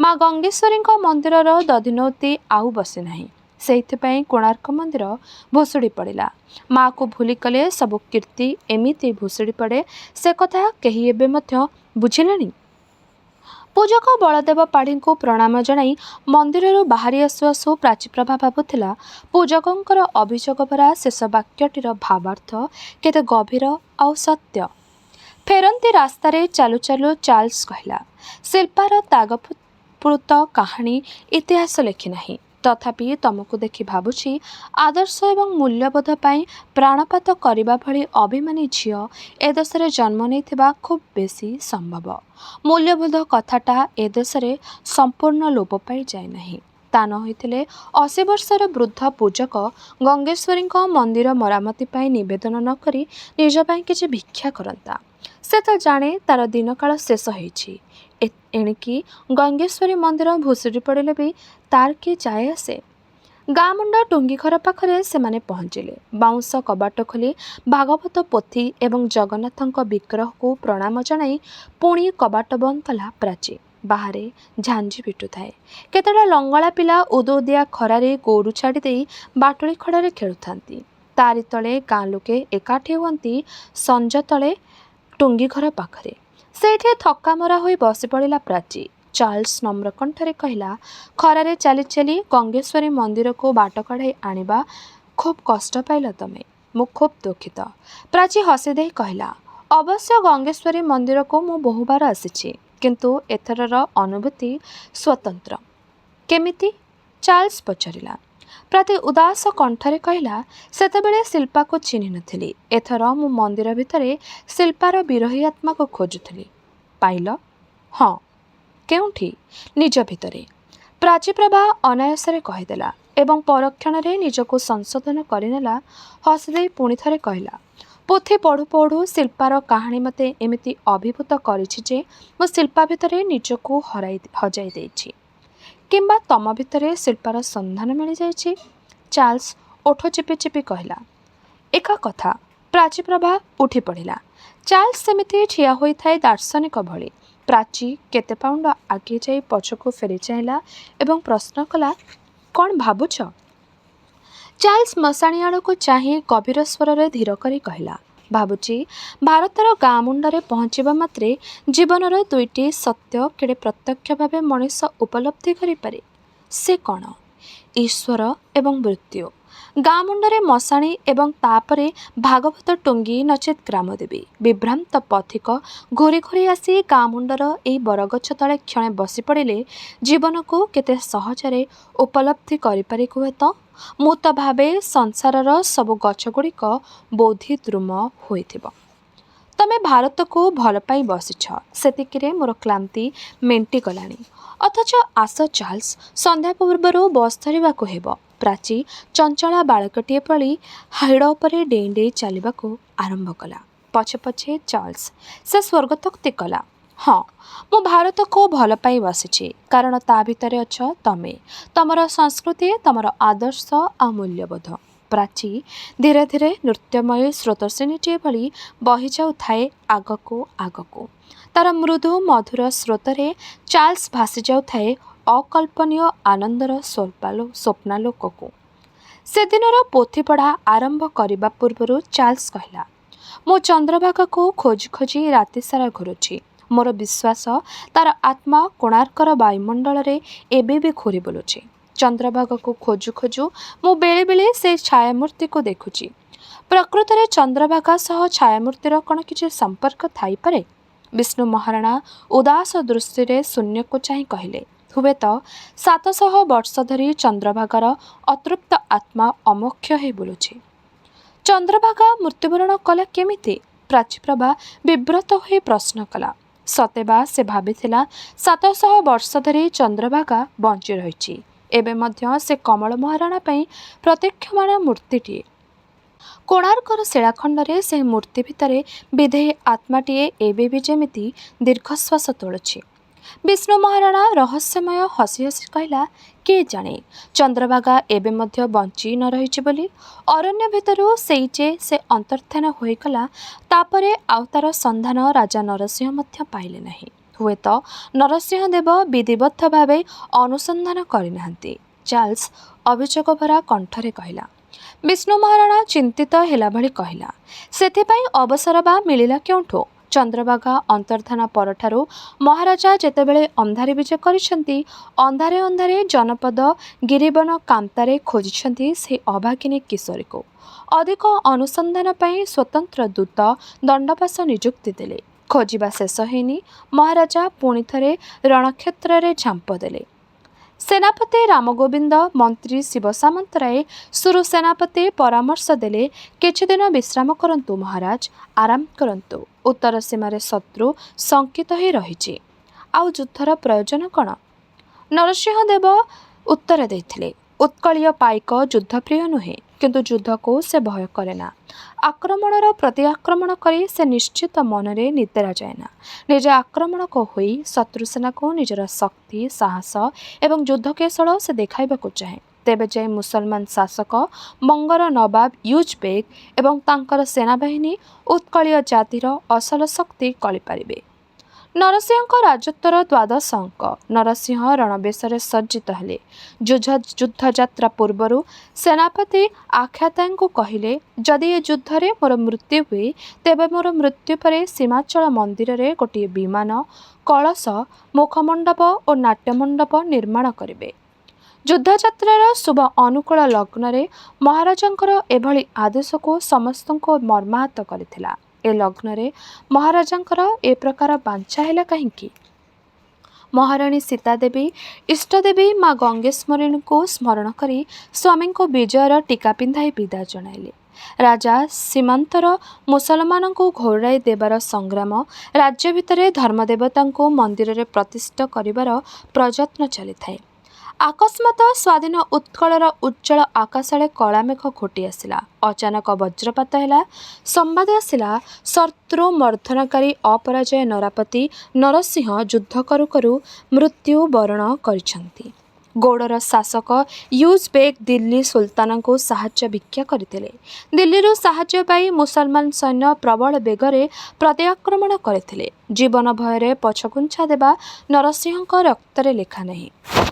S1: ମା ଗଙ୍ଗେଶ୍ୱରୀଙ୍କ ମନ୍ଦିରର ଦଧିନଉତି ଆଉ ବସିନାହିଁ। ସେଇଥିପାଇଁ କୋଣାର୍କ ମନ୍ଦିର ଭୁଷୁଡ଼ି ପଡ଼ିଲା। ମା'କୁ ଭୁଲି କଲେ ସବୁ କୀର୍ତ୍ତି ଏମିତି ଭୁଷୁଡ଼ି ପଡ଼େ, ସେ କଥା କେହି ଏବେ ମଧ୍ୟ ବୁଝିଲେଣି? ପୂଜକ ବଳଦେବ ପାଢ଼ୀଙ୍କୁ ପ୍ରଣାମ ଜଣାଇ ମନ୍ଦିରରୁ ବାହାରି ଆସୁ ଆସୁ ପ୍ରାଚୀପ୍ରଭା ଭାବୁଥିଲା, ପୂଜକଙ୍କର ଅଭିଯୋଗ ଭରା ଶେଷ ବାକ୍ୟଟିର ଭାବାର୍ଥ କେତେ ଗଭୀର ଆଉ ସତ୍ୟ। ଫେରନ୍ତି ରାସ୍ତାରେ ଚାଲୁ ଚାଲୁ ଚାର୍ଲ୍ସ କହିଲା, ଶିଳ୍ପାର ତ୍ୟାଗପ୍ଲୁତ କାହାଣୀ ଇତିହାସ ଲେଖିନାହିଁ। ତଥାପି ତମକୁ ଦେଖି ଭାବୁଛି, ଆଦର୍ଶ ଏବଂ ମୂଲ୍ୟବୋଧ ପାଇଁ ପ୍ରାଣପାତ କରିବା ଭଳି ଅଭିମାନୀ ଝିଅ ଏ ଦେଶରେ ଜନ୍ମ ନେଇଥିବା ଖୁବ୍ ବେଶୀ ସମ୍ଭବ। ମୂଲ୍ୟବୋଧ କଥାଟା ଏ ଦେଶରେ ସମ୍ପୂର୍ଣ୍ଣ ଲୋପ ପାଇ ଯାଇନାହିଁ। ତା ନ ହୋଇଥିଲେ 80 ବର୍ଷର ବୃଦ୍ଧ ପୂଜକ ଗଙ୍ଗେଶ୍ୱରୀଙ୍କ ମନ୍ଦିର ମରାମତି ପାଇଁ ନିବେଦନ ନ କରି ନିଜ ପାଇଁ କିଛି ଭିକ୍ଷା କରନ୍ତା। ସେ ତ ଜାଣେ ତାର ଦିନକାଳ ଶେଷ ହୋଇଛି। ଏଣିକି ଗଙ୍ଗେଶ୍ୱରୀ ମନ୍ଦିର ଭୁଷୁଡ଼ି ପଡ଼ିଲେ ବି ତାର କି ଯାଏ ଆସେ? ଗାଁ ମୁଣ୍ଡ ଟୁଙ୍ଗିଘର ପାଖରେ ସେମାନେ ପହଞ୍ଚିଲେ। ବାଉଁଶ କବାଟ ଖୋଲି ଭାଗବତ ପୋଥି ଏବଂ ଜଗନ୍ନାଥଙ୍କ ବିଗ୍ରହକୁ ପ୍ରଣାମ ଜଣାଇ ପୁଣି କବାଟ ବନ୍ଦ କଲା ପ୍ରାଚୀ। ବାହାରେ ଝାଞ୍ଜି ପିଟୁଥାଏ। କେତେଟା ଲଙ୍ଗଳା ପିଲା ଉଦୁଉଦିଆ ଖରାରେ ଗୋରୁ ଛାଡ଼ି ଦେଇ ବାଟୁଳି ଖଡ଼ରେ ଖେଳୁଥାନ୍ତି। ତାରି ତଳେ ଗାଁ ଲୋକେ ଏକାଠି ହୁଅନ୍ତି ସଞ୍ଜ ତଳେ ଟୁଙ୍ଗିଘର ପାଖରେ। ସେଇଠି ଥକା ମରା ହୋଇ ବସି ପଡ଼ିଲା ପ୍ରାଚୀ। ଚାର୍ଲ୍ସ ନମ୍ର କଣ୍ଠରେ କହିଲା, ଖରାରେ ଚାଲି ଚାଲି ଗଙ୍ଗେଶ୍ୱରୀ ମନ୍ଦିରକୁ ବାଟ କଢ଼ାଇ ଆଣିବା ଖୁବ୍ କଷ୍ଟ ପାଇଲ ତମେ। ମୁଁ ଖୁବ୍ ଦୁଃଖିତ। ପ୍ରାଚୀ ହସି ଦେଇ କହିଲା, ଅବଶ୍ୟ ଗଙ୍ଗେଶ୍ୱରୀ ମନ୍ଦିରକୁ ମୁଁ ବହୁବାର ଆସିଛି, କିନ୍ତୁ ଏଥରର ଅନୁଭୂତି ସ୍ୱତନ୍ତ୍ର। କେମିତି? ଚାର୍ଲ୍ସ ପଚାରିଲା। ପ୍ରାଚୀ ଉଦାସ କଣ୍ଠରେ କହିଲା, ସେତେବେଳେ ଶିଳ୍ପାକୁ ଚିହ୍ନି ନଥିଲି। ଏଥର ମୁଁ ମନ୍ଦିର ଭିତରେ ଶିଳ୍ପାର ବିରହୀ ଆତ୍ମାକୁ ଖୋଜୁଥିଲି। ପାଇଲ? ହଁ। କେଉଁଠି? ନିଜ ଭିତରେ। ପ୍ରାଚୀପ୍ରଭା ଅନାୟାସରେ କହିଦେଲା ଏବଂ ପରକ୍ଷଣରେ ନିଜକୁ ସଂଶୋଧନ କରିନେଲା। ହସିଦେଇ ପୁଣି ଥରେ କହିଲା, ପୋଥି ପଢ଼ୁ ପଢ଼ୁ ଶିଳ୍ପାର କାହାଣୀ ମୋତେ ଏମିତି ଅଭିଭୂତ କରିଛି ଯେ ମୁଁ ଶିଳ୍ପା ଭିତରେ ନିଜକୁ ହଜାଇ ଦେଇଛି। କିମ୍ବା ତମ ଭିତରେ ଶିଳ୍ପାର ସନ୍ଧାନ ମିଳିଯାଇଛି? ଚାର୍ଲ୍ସ ଓଠ ଚିପି ଚିପି କହିଲା। ଏକା କଥା। ପ୍ରାଚୀପ୍ରଭା ଉଠି ପଡ଼ିଲା। ଚାର୍ଲ୍ସ ସେମିତି ଠିଆ ହୋଇଥାଏ ଦାର୍ଶନିକ ଭଳି। ପ୍ରାଚୀ କେତେ ପାଉଣ୍ଡ ଆଗେଇ ଯାଇ ପଛକୁ ଫେରି ଚାହିଁଲା ଏବଂ ପ୍ରଶ୍ନ କଲା, କ'ଣ ଭାବୁଛ? ଚାର୍ଲସ ମଶାଣି ଆଡ଼କୁ ଚାହିଁ ଗଭୀର ସ୍ୱରରେ ଧୀର କରି କହିଲା, ଭାବୁଛି ଭାରତର ଗାଁ ମୁଣ୍ଡରେ ପହଞ୍ଚିବା ମାତ୍ରେ ଜୀବନର ଦୁଇଟି ସତ୍ୟ କେଡ଼େ ପ୍ରତ୍ୟକ୍ଷ ଭାବେ ମଣିଷ ଉପଲବ୍ଧି କରିପାରେ। ସେ କ'ଣ? ଈଶ୍ୱର ଏବଂ ମୃତ୍ୟୁ। ଗାଁ ମୁଣ୍ଡରେ ମଶାଣି ଏବଂ ତାପରେ ଭାଗବତ ଟୁଙ୍ଗି ନଚେତ୍ ଗ୍ରାମଦେବୀ। ବିଭ୍ରାନ୍ତ ପଥିକ ଘୋରି ଘୋରି ଆସି ଗାଁ ମୁଣ୍ଡର ଏଇ ବରଗଛ ତଳେ କ୍ଷଣେ ବସି ପଡ଼ିଲେ ଜୀବନକୁ କେତେ ସହଜରେ ଉପଲବ୍ଧି କରିପାରେ ହୁଏତ। ମୁଁ ତ ଭାବେ ସଂସାରର ସବୁ ଗଛଗୁଡ଼ିକ ବୋଧିଦ୍ରୁମ ହୋଇଥିବ। ତମେ ଭାରତକୁ ଭଲ ପାଇ ବସିଛ, ସେତିକିରେ ମୋର କ୍ଳାନ୍ତି ମେଣ୍ଟିଗଲାଣି। ଅଥଚ ଆସ ଚାର୍ଲସ, ସନ୍ଧ୍ୟା ପୂର୍ବରୁ ବସ୍ ଧରିବାକୁ ହେବ। ପ୍ରାଚୀ ଚଞ୍ଚଳା ବାଳକଟିଏ ଭଳି ହାଡ଼ ଉପରେ ଡେଇଁ ଡେଇଁ ଚାଲିବାକୁ ଆରମ୍ଭ କଲା। ପଛେ ପଛେ ଚାର୍ଲସ। ସେ ସ୍ୱର୍ଗତୋକ୍ତି କଲା, ହଁ, ମୁଁ ଭାରତକୁ ଭଲ ପାଇ ବସିଛି, କାରଣ ତା ଭିତରେ ଅଛ ତମେ, ତମର ସଂସ୍କୃତି, ତମର ଆଦର୍ଶ ଆଉ ମୂଲ୍ୟବୋଧ। ପ୍ରାଚୀ ଧୀରେ ଧୀରେ ନୃତ୍ୟମୟୀ ସ୍ରୋତସ୍ୱିନୀଟିଏ ଭଳି ବହିଯାଉଥାଏ ଆଗକୁ ଆଗକୁ। ତାର ମୃଦୁ ମଧୁର ସ୍ରୋତରେ ଚାର୍ଲସ ଭାସି ଯାଉଥାଏ ଅକଳ୍ପନୀୟ ଆନନ୍ଦର ସ୍ୱପ୍ନାଲୋକକୁ। ସେଦିନର ପୋଥିପଢ଼ା ଆରମ୍ଭ କରିବା ପୂର୍ବରୁ ଚାର୍ଲସ କହିଲା, ମୁଁ ଚନ୍ଦ୍ରଭାଗାକୁ ଖୋଜି ଖୋଜି ରାତିସାରା ଘୁରୁଛି। ମୋର ବିଶ୍ୱାସ ତାର ଆତ୍ମା କୋଣାର୍କର ବାୟୁମଣ୍ଡଳରେ ଏବେ ବି ଘୂରି ବୁଲୁଛି। ଚନ୍ଦ୍ରଭାଗାକୁ ଖୋଜୁ ଖୋଜୁ ମୁଁ ବେଳେବେଳେ ସେ ଛାୟାମୂର୍ତ୍ତିକୁ ଦେଖୁଛି। ପ୍ରକୃତରେ ଚନ୍ଦ୍ରଭାଗା ସହ ଛାୟାମୂର୍ତ୍ତିର କ'ଣ କିଛି ସମ୍ପର୍କ ଥାଇପାରେ? ବିଷ୍ଣୁ ମହାରଣା ଉଦାସ ଦୃଷ୍ଟିରେ ଶୂନ୍ୟକୁ ଚାହିଁ କହିଲେ, ହୁଏତ 700 ବର୍ଷ ଧରି ଚନ୍ଦ୍ରଭାଗାର ଅତୃପ୍ତ ଆତ୍ମା ଅମୋକ୍ଷ ହୋଇ ବୁଲୁଛି। ଚନ୍ଦ୍ରଭାଗା ମୃତ୍ୟୁବରଣ କଲା କେମିତି? ପ୍ରାଚୀପ୍ରଭା ବିବ୍ରତ ହୋଇ ପ୍ରଶ୍ନ କଲା। ସତେବା ସେ ଭାବିଥିଲା 700 ବର୍ଷ ଧରି ଚନ୍ଦ୍ରଭାଗା ବଞ୍ଚି ରହିଛି। ଏବେ ମଧ୍ୟ ସେ କମଳ ମହାରଣା ପାଇଁ ପ୍ରତୀକ୍ଷମାନ ମୂର୍ତ୍ତିଟିଏ। କୋଣାର୍କର ଶିଳାଖଣ୍ଡରେ ସେହି ମୂର୍ତ୍ତି ଭିତରେ ବିଧେୟୀ ଆତ୍ମାଟିଏ ଏବେ ବି ଯେମିତି ଦୀର୍ଘଶ୍ୱାସ ତୋଳୁଛି। ବିଷ୍ଣୁ ମହାରଣା ରହସ୍ୟମୟ ହସି ହସି କହିଲା, କିଏ ଜାଣେ ଚନ୍ଦ୍ରଭାଗା ଏବେ ମଧ୍ୟ ବଞ୍ଚି ନ ରହିଛି ବୋଲି। ଅରଣ୍ୟ ଭିତରୁ ସେଇ ଯେ ସେ ଅନ୍ତର୍ଦ୍ଧାନ ହୋଇଗଲା, ତାପରେ ଆଉ ତାର ସନ୍ଧାନ ରାଜା ନରସିଂହ ମଧ୍ୟ ପାଇଲେ ନାହିଁ। ହୁଏତ ନରସିଂହ ଦେବ ବିଧିବଦ୍ଧ ଭାବେ ଅନୁସନ୍ଧାନ କରିନାହାନ୍ତି। ଚାର୍ଲସ ଅଭିଯୋଗଭରା କଣ୍ଠରେ କହିଲା। ବିଷ୍ଣୁ ମହାରଣା ଚିନ୍ତିତ ହେଲା ଭଳି କହିଲା, ସେଥିପାଇଁ ଅବସର ବା ମିଳିଲା କେଉଁଠୁ? ଚନ୍ଦ୍ରଭାଗା ଅନ୍ତର୍ଦ୍ଧାନ ପରଠାରୁ ମହାରାଜା ଯେତେବେଳେ ଅନ୍ଧାରେ ବିଜେ କରିଛନ୍ତି, ଅନ୍ଧାରେ ଅନ୍ଧାରେ ଜନପଦ ଗିରିବନ କାନ୍ତାରେ ଖୋଜିଛନ୍ତି ସେହି ଅଭାଗିନୀ କିଶୋରୀକୁ। ଅଧିକ ଅନୁସନ୍ଧାନ ପାଇଁ ସ୍ୱତନ୍ତ୍ର ଦୂତ ଦଣ୍ଡବାସ ନିଯୁକ୍ତି ଦେଲେ। ଖୋଜିବା ଶେଷ ହେଇନି, ମହାରାଜା ପୁଣି ଥରେ ରଣକ୍ଷେତ୍ରରେ ଝାମ୍ପ ଦେଲେ। ସେନାପତି ରାମଗୋବିନ୍ଦ, ମନ୍ତ୍ରୀ ଶିବ ସାମନ୍ତରାୟ, ସୁରୁ ସେନାପତି ପରାମର୍ଶ ଦେଲେ, କିଛିଦିନ ବିଶ୍ରାମ କରନ୍ତୁ ମହାରାଜ, ଆରାମ କରନ୍ତୁ। ଉତ୍ତର ସୀମାରେ ଶତ୍ରୁ ଶଙ୍କିତ ହୋଇ ରହିଛି। ଆଉ ଯୁଦ୍ଧର ପ୍ରୟୋଜନ କ'ଣ? ନରସିଂହ ଦେବ ଉତ୍ତର ଦେଇଥିଲେ, ଉତ୍କଳୀୟ ପାଇକ ଯୁଦ୍ଧପ୍ରିୟ ନୁହେଁ, କିନ୍ତୁ ଯୁଦ୍ଧକୁ ସେ ଭୟ କରେନା। ଆକ୍ରମଣର ପ୍ରତି ଆକ୍ରମଣ କରି ସେ ନିଶ୍ଚିତ ମନରେ ନିତେରା ଯାଏନା। ନିଜେ ଆକ୍ରମଣକ ହୋଇ ଶତ୍ରୁସେନାକୁ ନିଜର ଶକ୍ତି, ସାହସ ଏବଂ ଯୁଦ୍ଧକୌଶଳ ସେ ଦେଖାଇବାକୁ ଚାହେଁ। ତେବେ ଯାଇ ମୁସଲମାନ ଶାସକ ବଙ୍ଗର ନବାବ ୟୁଜ୍ ବେଗ ଏବଂ ତାଙ୍କର ସେନାବାହିନୀ ଉତ୍କଳୀୟ ଜାତିର ଅସଲ ଶକ୍ତି କଳିପାରିବେ। ନରସିଂହଙ୍କ ରାଜତ୍ୱର ଦ୍ୱାଦଶ ଅଙ୍କ। ନରସିଂହ ରଣବେଶରେ ସଜ୍ଜିତ ହେଲେ। ଯୁଦ୍ଧଯାତ୍ରା ପୂର୍ବରୁ ସେନାପତି ଆଖ୍ୟାତାଙ୍କୁ କହିଲେ, ଯଦି ଏ ଯୁଦ୍ଧରେ ମୋର ମୃତ୍ୟୁ ହୁଏ, ତେବେ ମୋର ମୃତ୍ୟୁ ପରେ ସୀମାଚଳ ମନ୍ଦିରରେ ଗୋଟିଏ ବିମାନ, କଳସ, ମୁଖମଣ୍ଡପ ଓ ନାଟ୍ୟମଣ୍ଡପ ନିର୍ମାଣ କରିବେ। ଯୁଦ୍ଧଯାତ୍ରାର ଶୁଭ ଅନୁକୂଳ ଲଗ୍ନରେ ମହାରାଜାଙ୍କର ଏଭଳି ଆଦେଶକୁ ସମସ୍ତଙ୍କୁ ମର୍ମାହତ କରିଥିଲା। ଏ ଲଗ୍ନରେ ମହାରାଜାଙ୍କର ଏ ପ୍ରକାର ବାଞ୍ଛା ହେଲା କାହିଁକି? ମହାରାଣୀ ସୀତାଦେବୀ ଇଷ୍ଟଦେବୀ ମା ଗଙ୍ଗେଶ୍ୱରୀଙ୍କୁ ସ୍ମରଣ କରି ସ୍ୱାମୀଙ୍କୁ ବିଜୟର ଟୀକା ପିନ୍ଧାଇ ବିଦାୟ ଜଣାଇଲେ। ରାଜା ସୀମାନ୍ତର ମୁସଲମାନଙ୍କୁ ଘଉଡ଼ାଇ ଦେବାର ସଂଗ୍ରାମ, ରାଜ୍ୟ ଭିତରେ ଧର୍ମଦେବତାଙ୍କୁ ମନ୍ଦିରରେ ପ୍ରତିଷ୍ଠା କରିବାର ପ୍ରଯତ୍ନ ଚାଲିଥାଏ। ଆକସ୍ମାତ ସ୍ୱାଧୀନ ଉତ୍କଳର ଉଜ୍ଜ୍ୱଳ ଆକାଶରେ କଳାମେଘ ଘୋଟି ଆସିଲା। ଅଚାନକ ବଜ୍ରପାତ ହେଲା। ସମ୍ବାଦ ଆସିଲା, ଶତ୍ରୁ ମର୍ଦ୍ଦନକାରୀ ଅପରାଜୟ ନରାପତି ନରସିଂହ ଯୁଦ୍ଧ କରୁ କରୁ ମୃତ୍ୟୁ ବରଣ କରିଛନ୍ତି। ଗୌଡ଼ର ଶାସକ ୟୁଜବେକ୍ ଦିଲ୍ଲୀ ସୁଲତାନଙ୍କୁ ସାହାଯ୍ୟ ଭିକ୍ଷା କରିଥିଲେ। ଦିଲ୍ଲୀରୁ ସାହାଯ୍ୟ ପାଇ ମୁସଲମାନ ସୈନ୍ୟ ପ୍ରବଳ ବେଗରେ ପ୍ରତ୍ୟାକ୍ରମଣ କରିଥିଲେ। ଜୀବନ ଭୟରେ ପଛଘୁଞ୍ଚା ଦେବା ନରସିଂହଙ୍କ ରକ୍ତରେ ଲେଖା ନାହିଁ।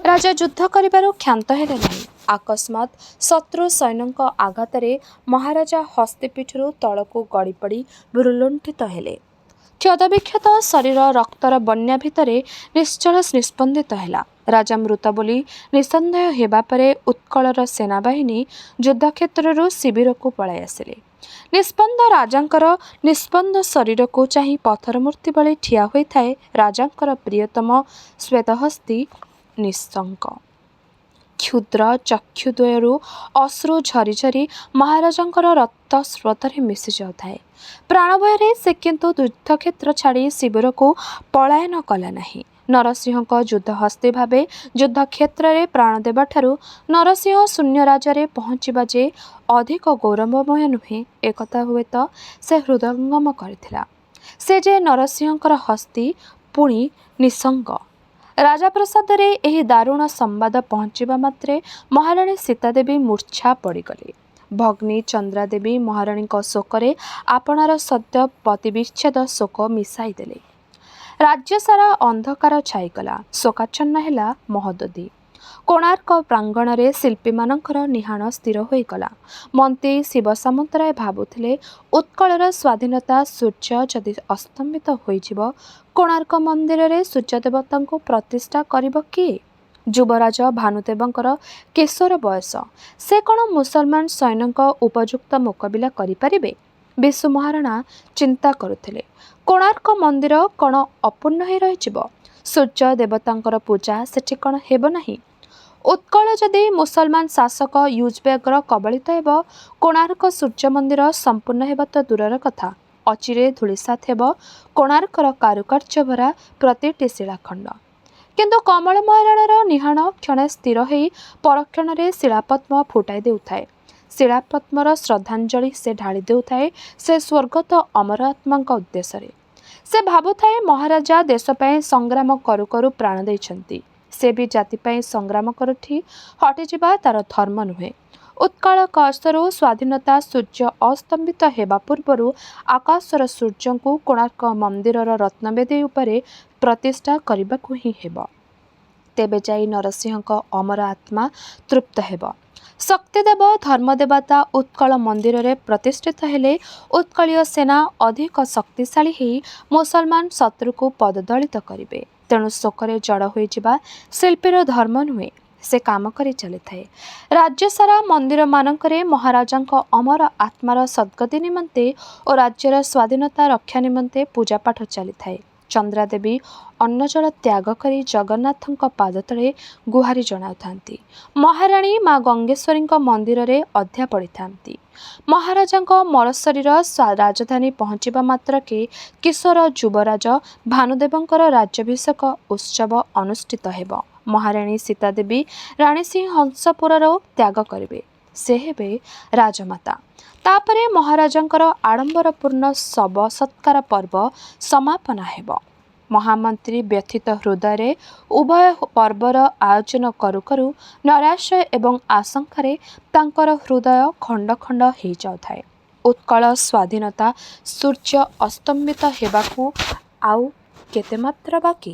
S1: ରାଜା ଯୁଦ୍ଧ କରିବାରୁ କ୍ଷାନ୍ତ ହେଲେ ନାହିଁ। ଅକସ୍ମାତ୍ ଶତ୍ରୁ ସୈନ୍ୟଙ୍କ ଆଘାତରେ ମହାରାଜା ହସ୍ତିପିଠରୁ ତଳକୁ ଗଡ଼ିପଡ଼ି ଭୂଲୁଣ୍ଠିତ ହେଲେ। କ୍ଷତବିକ୍ଷତ ଶରୀର ରକ୍ତର ବନ୍ୟା ଭିତରେ ନିଶ୍ଚଳ ନିସ୍ପନ୍ଦିତ ହେଲା। ରାଜା ମୃତ ବୋଲି ନିଃସନ୍ଦେହ ହେବା ପରେ ଉତ୍କଳର ସେନାବାହିନୀ ଯୁଦ୍ଧକ୍ଷେତ୍ରରୁ ଶିବିରକୁ ପଳାଇ ଆସିଲେ। ନିସ୍ପନ୍ଦ ରାଜାଙ୍କର ନିସ୍ପନ୍ଦ ଶରୀରକୁ ଚାହିଁ ପଥର ମୂର୍ତ୍ତି ଭଳି ଠିଆ ହୋଇଥାଏ ରାଜାଙ୍କର ପ୍ରିୟତମ ଶ୍ୱେତହସ୍ତୀ ନିଶଙ୍କ। କ୍ଷୁଦ୍ର ଚକ୍ଷୁଦ୍ୱୟରୁ ଅଶ୍ରୁ ଝରି ଝରି ମହାରାଜାଙ୍କର ରକ୍ତ ସ୍ରୋତରେ ମିଶି ଯାଉଥାଏ। ପ୍ରାଣଭୟରେ ସେ କିନ୍ତୁ ଯୁଦ୍ଧକ୍ଷେତ୍ର ଛାଡ଼ି ଶିବିରକୁ ପଳାୟନ କଲା ନାହିଁ। ନରସିଂହଙ୍କ ଯୁଦ୍ଧହସ୍ତୀ ଭାବେ ଯୁଦ୍ଧକ୍ଷେତ୍ରରେ ପ୍ରାଣ ଦେବାଠାରୁ ନରସିଂହ ଶୂନ୍ୟରାଜରେ ପହଞ୍ଚିବା ଯେ ଅଧିକ ଗୌରବମୟ ନୁହେଁ, ଏକଥା ହୁଏତ ସେ ହୃଦୟଙ୍ଗମ କରିଥିଲା। ସେ ଯେ ନରସିଂହଙ୍କର ହସ୍ତୀ, ପୁଣି ନିଃସଙ୍ଗ। ରାଜପ୍ରସାଦରେ ଏହି ଦାରୁଣ ସମ୍ବାଦ ପହଞ୍ଚିବା ମାତ୍ରେ ମହାରାଣୀ ସୀତାଦେବୀ ମୂର୍ଚ୍ଛା ପଡ଼ିଗଲେ। ଭଗ୍ନୀ ଚନ୍ଦ୍ରାଦେବୀ ମହାରାଣୀଙ୍କ ଶୋକରେ ଆପଣାର ସଦ୍ୟ ପତିବିଚ୍ଛେଦ ଶୋକ ମିଶାଇ ଦେଲେ। ରାଜ୍ୟସାରା ଅନ୍ଧକାର ଛାଇଗଲା। ଶୋକାଚ୍ଛନ୍ନ ହେଲା ମହୋଦଧି। କୋଣାର୍କ ପ୍ରାଙ୍ଗଣରେ ଶିଳ୍ପୀମାନଙ୍କର ନିହାଣ ସ୍ଥିର ହୋଇଗଲା। ମନ୍ତ୍ରୀ ଶିବ ସାମନ୍ତରାୟ ଭାବୁଥିଲେ, ଉତ୍କଳର ସ୍ୱାଧୀନତା ସୂର୍ଯ୍ୟ ଯଦି ଅସ୍ତମିତ ହୋଇଯିବ, କୋଣାର୍କ ମନ୍ଦିରରେ ସୂର୍ଯ୍ୟଦେବତାଙ୍କୁ ପ୍ରତିଷ୍ଠା କରିବ କିଏ? ଯୁବରାଜ ଭାନୁଦେବଙ୍କର କିଶୋର ବୟସ। ସେ କ'ଣ ମୁସଲମାନ ସୈନ୍ୟଙ୍କ ଉପଯୁକ୍ତ ମୁକାବିଲା କରିପାରିବେ? ବିଶୁ ମହାରଣା ଚିନ୍ତା କରୁଥିଲେ, କୋଣାର୍କ ମନ୍ଦିର କ'ଣ ଅପୂର୍ଣ୍ଣ ହୋଇ ରହିଯିବ? ସୂର୍ଯ୍ୟ ଦେବତାଙ୍କର ପୂଜା ସେଠି କ'ଣ ହେବ ନାହିଁ? ଉତ୍କଳ ଯଦି ମୁସଲମାନ ଶାସକ ୟୁଜବେକ୍ର କବଳିତ ହେବ, କୋଣାର୍କ ସୂର୍ଯ୍ୟ ମନ୍ଦିର ସମ୍ପୂର୍ଣ୍ଣ ହେବା ତ ଦୂରର କଥା, ଅଚିରେ ଧୂଳିସାତ୍ ହେବ କୋଣାର୍କର କାରୁକାର୍ଯ୍ୟ ଭରା ପ୍ରତିଟି ଶିଳାଖଣ୍ଡ। କିନ୍ତୁ କମଳ ମହାରଣାର ନିହାଣ କ୍ଷଣେ ସ୍ଥିର ହୋଇ ପରକ୍ଷଣରେ ଶିଳାପଦ୍ମ ଫୁଟାଇ ଦେଉଥାଏ। ଶିଳାପଦ୍ମର ଶ୍ରଦ୍ଧାଞ୍ଜଳି ସେ ଢାଳି ଦେଉଥାଏ ସେ ସ୍ୱର୍ଗତ ଅମର ଆତ୍ମାଙ୍କ ଉଦ୍ଦେଶ୍ୟରେ। ସେ ଭାବୁଥାଏ, ମହାରାଜା ଦେଶ ପାଇଁ ସଂଗ୍ରାମ କରୁ କରୁ ପ୍ରାଣ ଦେଇଛନ୍ତି। ସେ ବି ଜାତି ପାଇଁ ସଂଗ୍ରାମ କରୁଠି ହଟିଯିବା ତା'ର ଧର୍ମ ନୁହେଁ। ଉତ୍କଳ କଳସରୁ ସ୍ୱାଧୀନତା ସୂର୍ଯ୍ୟ ଅସ୍ତମିତ ହେବା ପୂର୍ବରୁ ଆକାଶର ସୂର୍ଯ୍ୟଙ୍କୁ କୋଣାର୍କ ମନ୍ଦିରର ରତ୍ନବେଦୀ ଉପରେ ପ୍ରତିଷ୍ଠା କରିବାକୁ ହିଁ ହେବ। ତେବେ ଯାଇ ନରସିଂହଙ୍କ ଅମର ଆତ୍ମା ତୃପ୍ତ ହେବ। ଶକ୍ତିଦେବ ଧର୍ମଦେବତା ଉତ୍କଳ ମନ୍ଦିରରେ ପ୍ରତିଷ୍ଠିତ ହେଲେ ଉତ୍କଳୀୟ ସେନା ଅଧିକ ଶକ୍ତିଶାଳୀ ହୋଇ ମୁସଲମାନ ଶତ୍ରୁକୁ ପଦଦଳିତ କରିବେ। ତେଣୁ ଶୋକରେ ଜଡ଼ ହୋଇଯିବା ଶିଳ୍ପୀର ଧର୍ମ ନୁହେଁ। ସେ କାମ କରି ଚାଲିଥାଏ। ରାଜ୍ୟସାରା ମନ୍ଦିରମାନଙ୍କରେ ମହାରାଜାଙ୍କ ଅମର ଆତ୍ମାର ସଦ୍ଗତି ନିମନ୍ତେ ଓ ରାଜ୍ୟର ସ୍ୱାଧୀନତା ରକ୍ଷା ନିମନ୍ତେ ପୂଜାପାଠ ଚାଲିଥାଏ। ଚନ୍ଦ୍ରାଦେବୀ ଅନ୍ନଜଳ ତ୍ୟାଗ କରି ଜଗନ୍ନାଥଙ୍କ ପାଦତଳେ ଗୁହାରି ଜଣାଉଥାନ୍ତି। ମହାରାଣୀ ମା ଗଙ୍ଗେଶ୍ୱରୀଙ୍କ ମନ୍ଦିରରେ ଅଧିଆ ପଡ଼ିଥାନ୍ତି। ମହାରାଜାଙ୍କ ମରଶରୀର ରାଜଧାନୀ ପହଞ୍ଚିବା ମାତ୍ରକେ କିଶୋର ଯୁବରାଜ ଭାନୁଦେବଙ୍କର ରାଜ୍ୟାଭିଷେକ ଉତ୍ସବ ଅନୁଷ୍ଠିତ ହେବ। ମହାରାଣୀ ସୀତାଦେବୀ ରାଣୀସିଂହଂସପୁରର ତ୍ୟାଗ କରିବେ। ସେ ହେବେ ରାଜମାତା। ତାପରେ ମହାରାଜାଙ୍କର ଆଡ଼ମ୍ବରପୂର୍ଣ୍ଣ ଶବ ସତ୍କାର ପର୍ବ ସମାପନ ହେବ। ମହାମନ୍ତ୍ରୀ ବ୍ୟଥିତ ହୃଦୟରେ ଉଭୟ ପର୍ବର ଆୟୋଜନ କରୁ କରୁ ନୈରାଶ୍ୟ ଏବଂ ଆଶଙ୍କାରେ ତାଙ୍କର ହୃଦୟ ଖଣ୍ଡ ଖଣ୍ଡ ହୋଇଯାଉଥାଏ। ଉତ୍କଳ ସ୍ୱାଧୀନତା ସୂର୍ଯ୍ୟ ଅସ୍ତମିତ ହେବାକୁ ଆଉ କେତେ ମାତ୍ର ବାକି?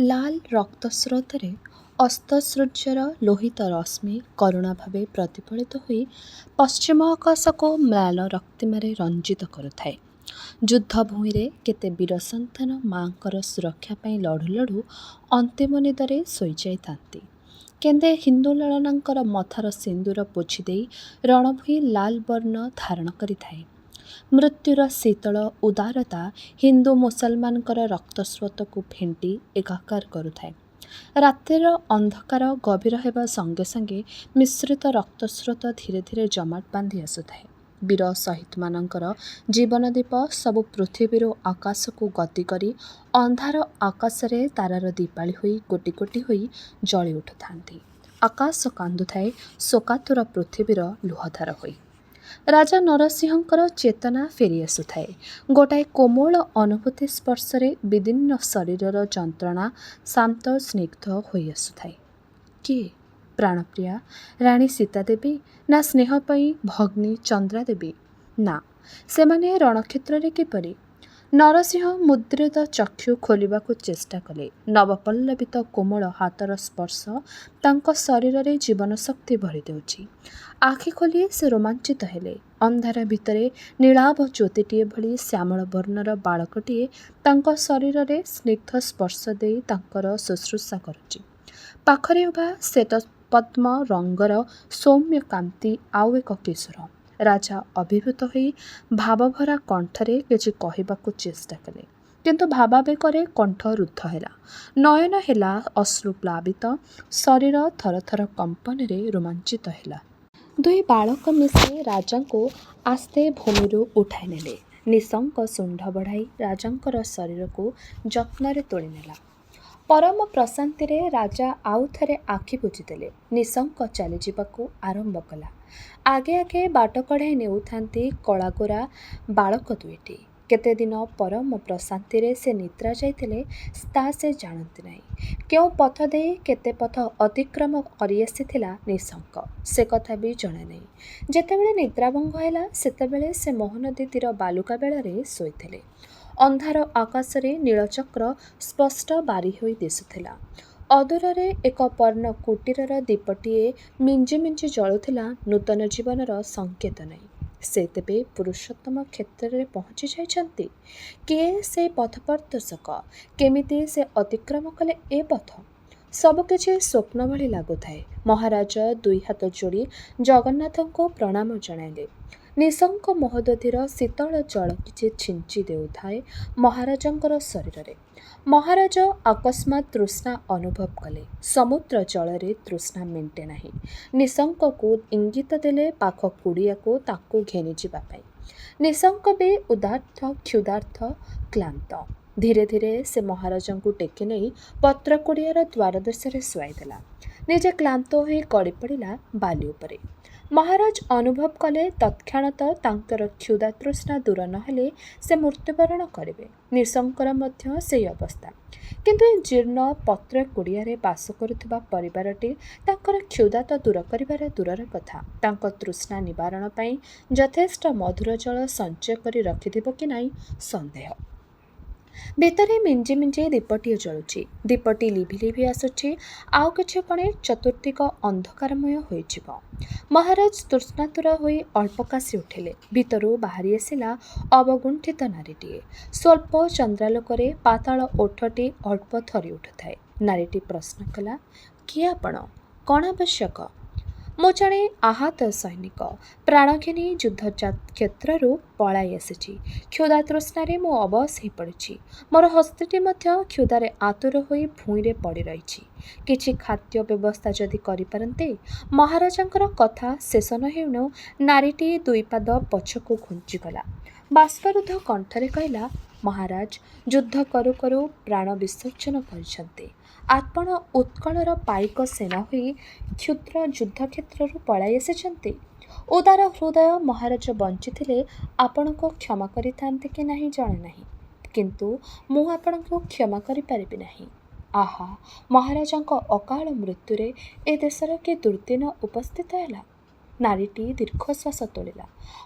S1: ଲାଲ ରକ୍ତସ୍ରୋତରେ ଅସ୍ତ ସୂର୍ଯ୍ୟର ଲୋହିତ ରଶ୍ମି କରୁଣା ଭାବେ ପ୍ରତିଫଳିତ ହୋଇ ପଶ୍ଚିମ ଆକାଶକୁ ମ୍ଳାନ ରକ୍ତିମାରେ ରଞ୍ଜିତ କରୁଥାଏ। ଯୁଦ୍ଧଭୂଇଁରେ କେତେ ବୀର ସନ୍ତାନ ମାଙ୍କର ସୁରକ୍ଷା ପାଇଁ ଲଢ଼ୁ ଲଢ଼ୁ ଅନ୍ତିମ ନିଦରେ ଶୋଇଯାଇଥାନ୍ତି। କେତେ ହିନ୍ଦୁ ଲଳନାଙ୍କର ମଥାର ସିନ୍ଦୂର ପୋଛିଦେଇ ରଣଭୂଇଁ ଲାଲ ବର୍ଣ୍ଣ ଧାରଣ କରିଥାଏ। ମୃତ୍ୟୁର ଶୀତଳ ଉଦାରତା ହିନ୍ଦୁ ମୁସଲମାନଙ୍କର ରକ୍ତସ୍ରୋତକୁ ଫେଣ୍ଟି ଏକାକାର କରୁଥାଏ। ରାତ୍ରିର ଅନ୍ଧକାର ଗଭୀର ହେବା ସଙ୍ଗେ ସଙ୍ଗେ ମିଶ୍ରିତ ରକ୍ତସ୍ରୋତ ଧୀରେ ଧୀରେ ଜମାଟ ବାନ୍ଧି ଆସୁଥାଏ। ବୀର ଶହୀଦମାନଙ୍କର ଜୀବନଦୀପ ସବୁ ପୃଥିବୀରୁ ଆକାଶକୁ ଗତି କରି ଅନ୍ଧାର ଆକାଶରେ ତାରାର ଦୀପାଳି ହୋଇ କୋଟି କୋଟି ହୋଇ ଜଳି ଉଠୁଥାନ୍ତି। ଆକାଶ କାନ୍ଦୁଥାଏ ଶୋକାତୁର ପୃଥିବୀର ଲୁହଧାର ହୋଇ। ରାଜା ନରସିଂହଙ୍କର ଚେତନା ଫେରି ଆସୁଥାଏ। ଗୋଟାଏ କୋମଳ ଅନୁଭୂତି ସ୍ପର୍ଶରେ ବିଦୀର୍ଣ୍ଣ ଶରୀରର ଯନ୍ତ୍ରଣା ଶାନ୍ତ ସ୍ନିଗ୍ଧ ହୋଇ ଆସୁଥାଏ। କିଏ? ପ୍ରାଣପ୍ରିୟା ରାଣୀ ସୀତା ଦେବୀ ନା ସ୍ନେହ ପାଇଁ ଭଗ୍ନୀ ଚନ୍ଦ୍ରା ଦେବୀ? ନା, ସେମାନେ ରଣକ୍ଷେତ୍ରରେ କିପରି? ନରସିଂହ ମୁଦ୍ରିତ ଚକ୍ଷୁ ଖୋଲିବାକୁ ଚେଷ୍ଟା କଲେ। ନବପଲ୍ଲବିତ କୋମଳ ହାତର ସ୍ପର୍ଶ ତାଙ୍କ ଶରୀରରେ ଜୀବନ ଶକ୍ତି ଭରି ଦେଉଛି। ଆଖି ଖୋଲି ସେ ରୋମାଞ୍ଚିତ ହେଲେ। ଅନ୍ଧାର ଭିତରେ ନୀଳାଭ ଜ୍ୟୋତିଟିଏ ଭଳି ଶ୍ୟାମଳ ବର୍ଣ୍ଣର ବାଳକଟିଏ ତାଙ୍କ ଶରୀରରେ ସ୍ନିଗ୍ଧ ସ୍ପର୍ଶ ଦେଇ ତାଙ୍କର ଶୁଶ୍ରୂଷା କରୁଛି। ପାଖରେ ଉଭା ଶ୍ଵେତପଦ୍ମ ରଙ୍ଗର ସୌମ୍ୟ କାନ୍ତି ଆଉ ଏକ କିଶୋର। ରାଜା ଅଭିଭୂତ ହୋଇ ଭାବଭରା କଣ୍ଠରେ କିଛି କହିବାକୁ ଚେଷ୍ଟା କଲେ, କିନ୍ତୁ ଭାବାବେଗରେ କଣ୍ଠ ରୁଦ୍ଧ ହେଲା। ନୟନ ହେଲା ଅଶ୍ରୁପ୍ଳାବିତ, ଶରୀର ଥରଥର କମ୍ପନରେ ରୋମାଞ୍ଚିତ ହେଲା। ଦୁଇ ବାଳକ ମିଶି ରାଜାଙ୍କୁ ଆସ୍ତେ ଭୂମିରୁ ଉଠାଇ ନେଲେ। ନିଶଙ୍କ ଶୁଣ୍ଢ ବଢ଼ାଇ ରାଜାଙ୍କର ଶରୀରକୁ ଯତ୍ନରେ ତୋଳି ନେଲା। ପରମ ପ୍ରଶାନ୍ତିରେ ରାଜା ଆଉ ଥରେ ଆଖି ବୁଜିଦେଲେ। ନିଶଙ୍କ ଚାଲିଯିବାକୁ ଆରମ୍ଭ କଲା। ଆଗେ ଆଗେ ବାଟ କଢ଼ାଇ ନେଉଥାନ୍ତି କଳାଗୋରା ବାଳକ ଦୁଇଟି। କେତେଦିନ ପରମ ପ୍ରଶାନ୍ତିରେ ସେ ନିଦ୍ରା ଯାଇଥିଲେ ତା ସେ ଜାଣନ୍ତି ନାହିଁ। କେଉଁ ପଥ ଦେଇ କେତେ ପଥ ଅତିକ୍ରମ କରିଆସିଥିଲା ନିଶଙ୍କ, ସେ କଥା ବି ଜଣା ନାହିଁ। ଯେତେବେଳେ ନିଦ୍ରାଭଙ୍ଗ ହେଲା ସେତେବେଳେ ସେ ମହାନଦୀ ତୀର ବାଲୁକା ବେଳାରେ ଶୋଇଥିଲେ। ଅନ୍ଧାର ଆକାଶରେ ନୀଳଚକ୍ର ସ୍ପଷ୍ଟ ବାରି ହୋଇ ଦିଶୁଥିଲା। ଅଦୂରରେ ଏକ ପର୍ଣ୍ଣ କୁଟୀରର ଦୀପଟିଏ ମିଞ୍ଜି ମିଞ୍ଜି ଜଳୁଥିଲା। ନୂତନ ଜୀବନର ସଙ୍କେତ ନେଇ ସେ ତେବେ ପୁରୁଷୋତ୍ତମ କ୍ଷେତ୍ରରେ ପହଞ୍ଚି ଯାଇଛନ୍ତି। କିଏ ସେ ପଥପ୍ରଦର୍ଶକ? କେମିତି ସେ ଅତିକ୍ରମ କଲେ ଏ ପଥ? ସବୁକିଛି ସ୍ୱପ୍ନ ଭଳି ଲାଗୁଥାଏ। ମହାରାଜ ଦୁଇ ହାତ ଯୋଡ଼ି ଜଗନ୍ନାଥଙ୍କୁ ପ୍ରଣାମ ଜଣାଇଲେ। ନିଶଙ୍କ ମହୋଦଧିର ଶୀତଳ ଜଳ କିଛି ଛିଞ୍ଚି ଦେଉଥାଏ ମହାରାଜଙ୍କର ଶରୀରରେ। ମହାରାଜ ଅକସ୍ମାତ୍ ତୃଷ୍ଣା ଅନୁଭବ କଲେ। ସମୁଦ୍ର ଜଳରେ ତୃଷ୍ଣା ମେଣ୍ଟେ ନାହିଁ। ନିଶଙ୍କକୁ ଇଙ୍ଗିତ ଦେଲେ ପାଖ କୁଡ଼ିଆକୁ ତାକୁ ଘେନିଯିବା ପାଇଁ। ନିଶଙ୍କ ବି ଉଦାର୍ଥ, କ୍ଷୁଧାର୍ଥ, କ୍ଳାନ୍ତ। ଧୀରେ ଧୀରେ ସେ ମହାରାଜଙ୍କୁ ଟେକି ନେଇ ପତ୍ର କୁଡ଼ିଆର ଦ୍ୱାରଦେଶରେ ଶୁଆଇଦେଲା। ନିଜେ କ୍ଳାନ୍ତ ହୋଇ ଗଡ଼ିପଡ଼ିଲା ବାଲି ଉପରେ। ମହାରାଜ ଅନୁଭବ କଲେ ତତ୍କ୍ଷଣାତ୍ ତାଙ୍କର କ୍ଷୁଧା ତୃଷ୍ଣା ଦୂର ନ ହେଲେ ସେ ମୃତ୍ୟୁବରଣ କରିବେ। ନିଶଙ୍କର ମଧ୍ୟ ସେହି ଅବସ୍ଥା। କିନ୍ତୁ ଏ ଜୀର୍ଣ୍ଣ ପତ୍ର କୁଡ଼ିଆରେ ବାସ କରୁଥିବା ପରିବାରଟି ତାଙ୍କର କ୍ଷୁଧା ତ ଦୂର କରିବାର ଦୂରର କଥା, ତାଙ୍କ ତୃଷ୍ଣା ନିବାରଣ ପାଇଁ ଯଥେଷ୍ଟ ମଧୁର ଜଳ ସଞ୍ଚୟ କରି ରଖିଥିବ କି ନାହିଁ ସନ୍ଦେହ। ଭିତରେ ମିଞ୍ଜି ମିଞ୍ଜି ଦୀପଟିଏ ଜଳୁଛି। ଦୀପଟି ଲିଭି ଲିଭି ଆସୁଛି। ଆଉ କିଛି କ୍ଷଣେ ଚତୁର୍ଦ୍ଦିଗ ଅନ୍ଧକାରମୟ ହୋଇଯିବ। ମହାରାଜ ତୃଷ୍ଣାତୁର ହୋଇ ଅଳ୍ପ କାଶି ଉଠିଲେ। ଭିତରୁ ବାହାରି ଆସିଲା ଅବଗୁଣ୍ଠିତ ନାରୀଟିଏ। ସ୍ୱଳ୍ପ ଚନ୍ଦ୍ରାଲୋକରେ ପାତାଳ ଓଠଟି ଅଳ୍ପ ଥରି ଉଠୁଥାଏ। ନାରୀଟି ପ୍ରଶ୍ନ କଲା, କିଏ ଆପଣ? କ'ଣ ଆବଶ୍ୟକ? ମୁଁ ଜଣେ ଆହତ ସୈନିକ। ପ୍ରାଣ ଘେନି ଯୁଦ୍ଧକ୍ଷେତ୍ରରୁ ପଳାଇ ଆସିଛି। କ୍ଷୁଧା ତୃଷ୍ଣାରେ ମୁଁ ଅବଶ ହୋଇପଡ଼ିଛି। ମୋର ହସ୍ତୀଟି ମଧ୍ୟ କ୍ଷୁଧାରେ ଆତୁର ହୋଇ ଭୂଇଁରେ ପଡ଼ି ରହିଛି। କିଛି ଖାଦ୍ୟ ବ୍ୟବସ୍ଥା ଯଦି କରିପାରନ୍ତେ। ମହାରାଜାଙ୍କର କଥା ଶେଷ ନ ହେଉଣୁ ନାରୀଟି ଦୁଇ ପାଦ ପଛକୁ ଘୁଞ୍ଚିଗଲା। ବାଷ୍ପରୁଦ୍ଧ କଣ୍ଠରେ କହିଲା, ମହାରାଜ ଯୁଦ୍ଧ କରୁ କରୁ ପ୍ରାଣ ବିସର୍ଜନ କରିଛନ୍ତି। ଆପଣ ଉତ୍କଳର ପାଇକ ସେନା ହୋଇ କ୍ଷୁଦ୍ର ଯୁଦ୍ଧକ୍ଷେତ୍ରରୁ ପଳାଇ ଆସିଛନ୍ତି। ଉଦାର ହୃଦୟ ମହାରାଜ ବଞ୍ଚିଥିଲେ ଆପଣଙ୍କୁ କ୍ଷମା କରିଥାନ୍ତେ କି ନାହିଁ ଜଣା ନାହିଁ, କିନ୍ତୁ ମୁଁ ଆପଣଙ୍କୁ କ୍ଷମା କରିପାରିବି ନାହିଁ। ଆହା, ମହାରାଜାଙ୍କ ଅକାଳ ମୃତ୍ୟୁରେ ଏ ଦେଶର କି ଦୁର୍ଦ୍ଦିନ ଉପସ୍ଥିତ ହେଲା। ନାରୀଟି ଦୀର୍ଘଶ୍ୱାସ ତୋଳିଲା।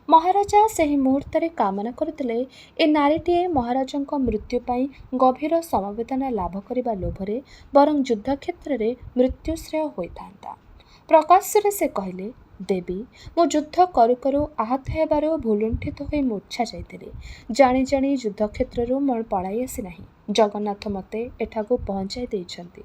S1: ମହାରାଜା ସେହି ମୁହୂର୍ତ୍ତରେ କାମନା କରୁଥିଲେ ଏ ନାରୀଟିଏ ମହାରାଜଙ୍କ ମୃତ୍ୟୁ ପାଇଁ ଗଭୀର ସମବେଦନା ଲାଭ କରିବା ଲୋଭରେ ବରଂ ଯୁଦ୍ଧକ୍ଷେତ୍ରରେ ମୃତ୍ୟୁଶ୍ରେୟ ହୋଇଥାନ୍ତା। ପ୍ରକାଶ୍ୟରେ ସେ କହିଲେ, ଦେବୀ, ମୁଁ ଯୁଦ୍ଧ କରୁ କରୁ ଆହତ ହେବାରୁ ଭୂଲୁଣ୍ଠିତ ହୋଇ ମୂର୍ଚ୍ଛା ଯାଇଥିଲି। ଜାଣି ଜାଣି ଯୁଦ୍ଧକ୍ଷେତ୍ରରୁ ମୁଁ ପଳାଇ ଆସିନାହିଁ। ଜଗନ୍ନାଥ ମୋତେ ଏଠାକୁ ପହଞ୍ଚାଇ ଦେଇଛନ୍ତି।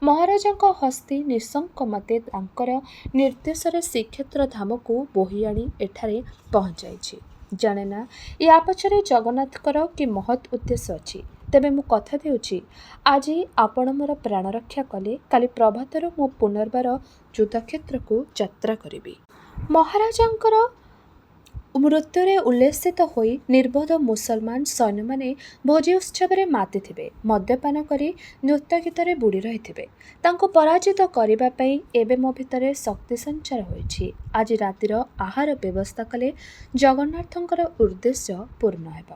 S1: ମହାରାଜାଙ୍କ ହସ୍ତୀ ନିଶଙ୍କ ମୋତେ ତାଙ୍କର ନିର୍ଦ୍ଦେଶରେ ଶ୍ରୀକ୍ଷେତ୍ର ଧାମକୁ ବୋହି ଆଣି ଏଠାରେ ପହଞ୍ଚାଇଛି। ଜାଣେନା ୟା ପଛରେ ଜଗନ୍ନାଥଙ୍କର କି ମହତ୍ ଉଦ୍ଦେଶ୍ୟ ଅଛି। ତେବେ ମୁଁ କଥା ଦେଉଛି, ଆଜି ଆପଣ ମୋର ପ୍ରାଣ ରକ୍ଷା କଲେ, କାଲି ପ୍ରଭାତରୁ ମୁଁ ପୁନର୍ବାର ଯୁଦ୍ଧକ୍ଷେତ୍ରକୁ ଯାତ୍ରା କରିବି। ମହାରାଜାଙ୍କର ମୃତ୍ୟୁରେ ଉଲ୍ଲସିତ ହୋଇ ନିର୍ବୋଧ ମୁସଲମାନ ସୈନ୍ୟମାନେ ଭୋଜି ଉତ୍ସବରେ ମାତିଥିବେ, ମଦ୍ୟପାନ କରି ନୃତ୍ୟଗୀତରେ ବୁଡ଼ି ରହିଥିବେ। ତାଙ୍କୁ ପରାଜିତ କରିବା ପାଇଁ ଏବେ ମୋ ଭିତରେ ଶକ୍ତି ସଞ୍ଚାର ହୋଇଛି। ଆଜି ରାତିର ଆହାର ବ୍ୟବସ୍ଥା କଲେ ଜଗନ୍ନାଥଙ୍କର ଉଦ୍ଦେଶ୍ୟ ପୂର୍ଣ୍ଣ ହେବ।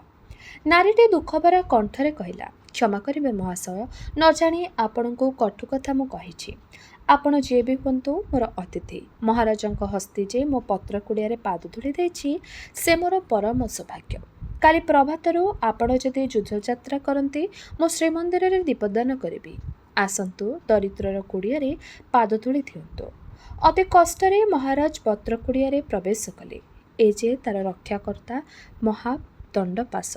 S1: ନାରୀଟି ଦୁଃଖଭରା କଣ୍ଠରେ କହିଲା, କ୍ଷମା କରିବେ ମହାଶୟ, ନ ଜାଣି ଆପଣଙ୍କୁ କଟୁ କଥା ମୁଁ କହିଛି। ଆପଣ ଯିଏ ବି ହୁଅନ୍ତୁ ମୋର ଅତିଥି। ମହାରାଜଙ୍କ ହସ୍ତି ଯେ ମୋ ପତ୍ର କୁଡ଼ିଆରେ ପାଦ ଧୂଳି ଦେଇଛି, ସେ ମୋର ପରମ ସୌଭାଗ୍ୟ। କାଲି ପ୍ରଭାତରୁ ଆପଣ ଯଦି ଯୁଦ୍ଧଯାତ୍ରା କରନ୍ତି, ମୁଁ ଶ୍ରୀମନ୍ଦିରରେ ଦୀପଦାନ କରିବି। ଆସନ୍ତୁ, ଦରିଦ୍ରର କୁଡ଼ିଆରେ ପାଦ ଧୂଳି ଦିଅନ୍ତୁ। ଅତି କଷ୍ଟରେ ମହାରାଜ ପତ୍ର କୁଡ଼ିଆରେ ପ୍ରବେଶ କଲେ। ଏ ଯେ ତାର ରକ୍ଷାକର୍ତ୍ତା ମହାଦଣ୍ଡପାଶ।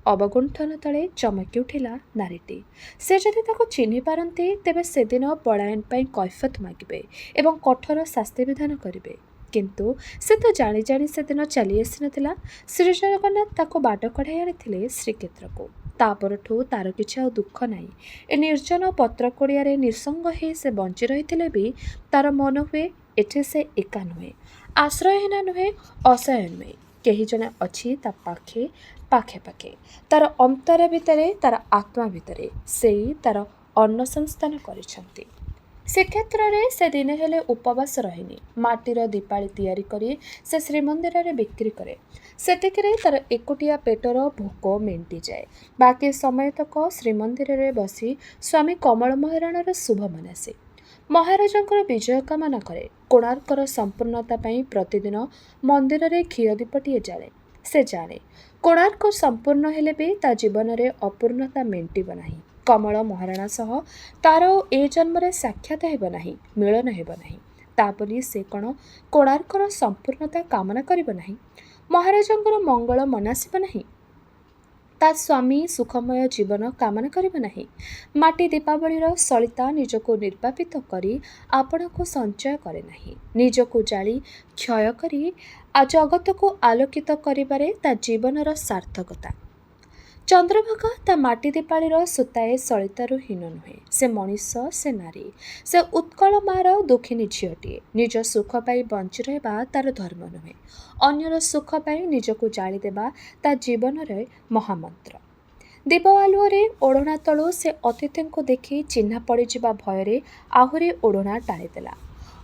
S1: ଅବଗୁଣ୍ଠନ ତଳେ ଚମକି ଉଠିଲା ନାରୀଟି। ସେ ଯଦି ତାକୁ ଚିହ୍ନି ପାରନ୍ତି, ତେବେ ସେଦିନ ପଳାୟନ ପାଇଁ କୈଫତ ମାଗିବେ ଏବଂ କଠୋର ଶାସ୍ତି ବିଧାନ କରିବେ। କିନ୍ତୁ ସେ ତ ଜାଣି ଜାଣି ସେଦିନ ଚାଲି ଆସିନଥିଲା। ଶ୍ରୀଜଗନ୍ନାଥ ତାକୁ ବାଟ କଢ଼ାଇ ଆଣିଥିଲେ ଶ୍ରୀକ୍ଷେତ୍ରକୁ। ତା ପରଠୁ ତାର କିଛି ଆଉ ଦୁଃଖ ନାହିଁ। ଏ ନିର୍ଜନ ପତ୍ର କୁଡ଼ିଆରେ ନିଃସଙ୍ଗ ହୋଇ ସେ ବଞ୍ଚି ରହିଥିଲେ ବି ତାର ମନ ହୁଏ ଏଠି ସେ ଏକା ନୁହେଁ, ଆଶ୍ରୟହୀନ ନୁହେଁ, ଅସହାୟ ନୁହେଁ। କେହି ଜଣେ ଅଛି ତା ପାଖେ ପାଖେ ତାର ଅନ୍ତର ଭିତରେ, ତାର ଆତ୍ମା ଭିତରେ। ସେଇ ତାର ଅନ୍ନ ସଂସ୍ଥାନ କରିଛନ୍ତି। ଶ୍ରୀକ୍ଷେତ୍ରରେ ସେ ଦିନେ ହେଲେ ଉପବାସ ରହେନି। ମାଟିର ଦୀପାଳି ତିଆରି କରି ସେ ଶ୍ରୀମନ୍ଦିରରେ ବିକ୍ରି କରେ। ସେତିକିରେ ତାର ଏକୁଟିଆ ପେଟର ଭୋକ ମେଣ୍ଟିଯାଏ। ବାକି ସମୟତକ ଶ୍ରୀମନ୍ଦିରରେ ବସି ସ୍ୱାମୀ କମଳ ମହାରଣାର ଶୁଭ ମନାସେ। ମହାରାଜଙ୍କର ବିଜୟ କାମନା କରେ। କୋଣାର୍କର ସମ୍ପୂର୍ଣ୍ଣତା ପାଇଁ ପ୍ରତିଦିନ ମନ୍ଦିରରେ ଘିଅ ଦୀପଟିଏ ଜାଳେ। ସେ ଜାଣେ କୋଣାର୍କ ସମ୍ପୂର୍ଣ୍ଣ ହେଲେ ବି ତା ଜୀବନରେ ଅପୂର୍ଣ୍ଣତା ମେଣ୍ଟିବ ନାହିଁ। କମଳ ମହାରଣା ସହ ତାର ଏ ଜନ୍ମରେ ସାକ୍ଷାତ ହେବ ନାହିଁ, ମିଳନ ହେବ ନାହିଁ। ତା ବୋଲି ସେ କ'ଣ କୋଣାର୍କର ସମ୍ପୂର୍ଣ୍ଣତା କାମନା କରିବ ନାହିଁ? ମହାରାଜଙ୍କର ମଙ୍ଗଳ ମନାସିବ ନାହିଁ? ତା ସ୍ୱାମୀ ସୁଖମୟ ଜୀବନ କାମନା କରିବ ନାହିଁ? ମାଟି ଦୀପାବଳିର ସଳିତା ନିଜକୁ ନିର୍ବାପିତ କରି ଆପଣଙ୍କୁ ସଞ୍ଚୟ କରେ ନାହିଁ। ନିଜକୁ ଜାଳି କ୍ଷୟ କରି ଜଗତକୁ ଆଲୋକିତ କରିବାରେ ତା ଜୀବନର ସାର୍ଥକତା। ଚନ୍ଦ୍ରଭାଗା ତା ମାଟି ଦୀପାଳିର ସୂତାଏ ସଳିତାରୁ ହୀନ ନୁହେଁ। ସେ ମଣିଷ, ସେ ନାରୀ। ସେ ଉତ୍କଳ ମାର ଦୁଃଖିନୀ ଝିଅଟିଏ। ନିଜ ସୁଖ ପାଇଁ ବଞ୍ଚି ରହିବା ତାର ଧର୍ମ ନୁହେଁ। ଅନ୍ୟର ସୁଖ ପାଇଁ ନିଜକୁ ଜାଳିଦେବା ତା ଜୀବନରେ ମହାମନ୍ତ୍ର। ଦୀପ ଆଲୁଅରେ ଓଢ଼ଣା ତଳୁ ସେ ଅତିଥିଙ୍କୁ ଦେଖି ଚିହ୍ନା ପଡ଼ିଯିବା ଭୟରେ ଆହୁରି ଓଢ଼ଣା ଟାଣିଦେଲା।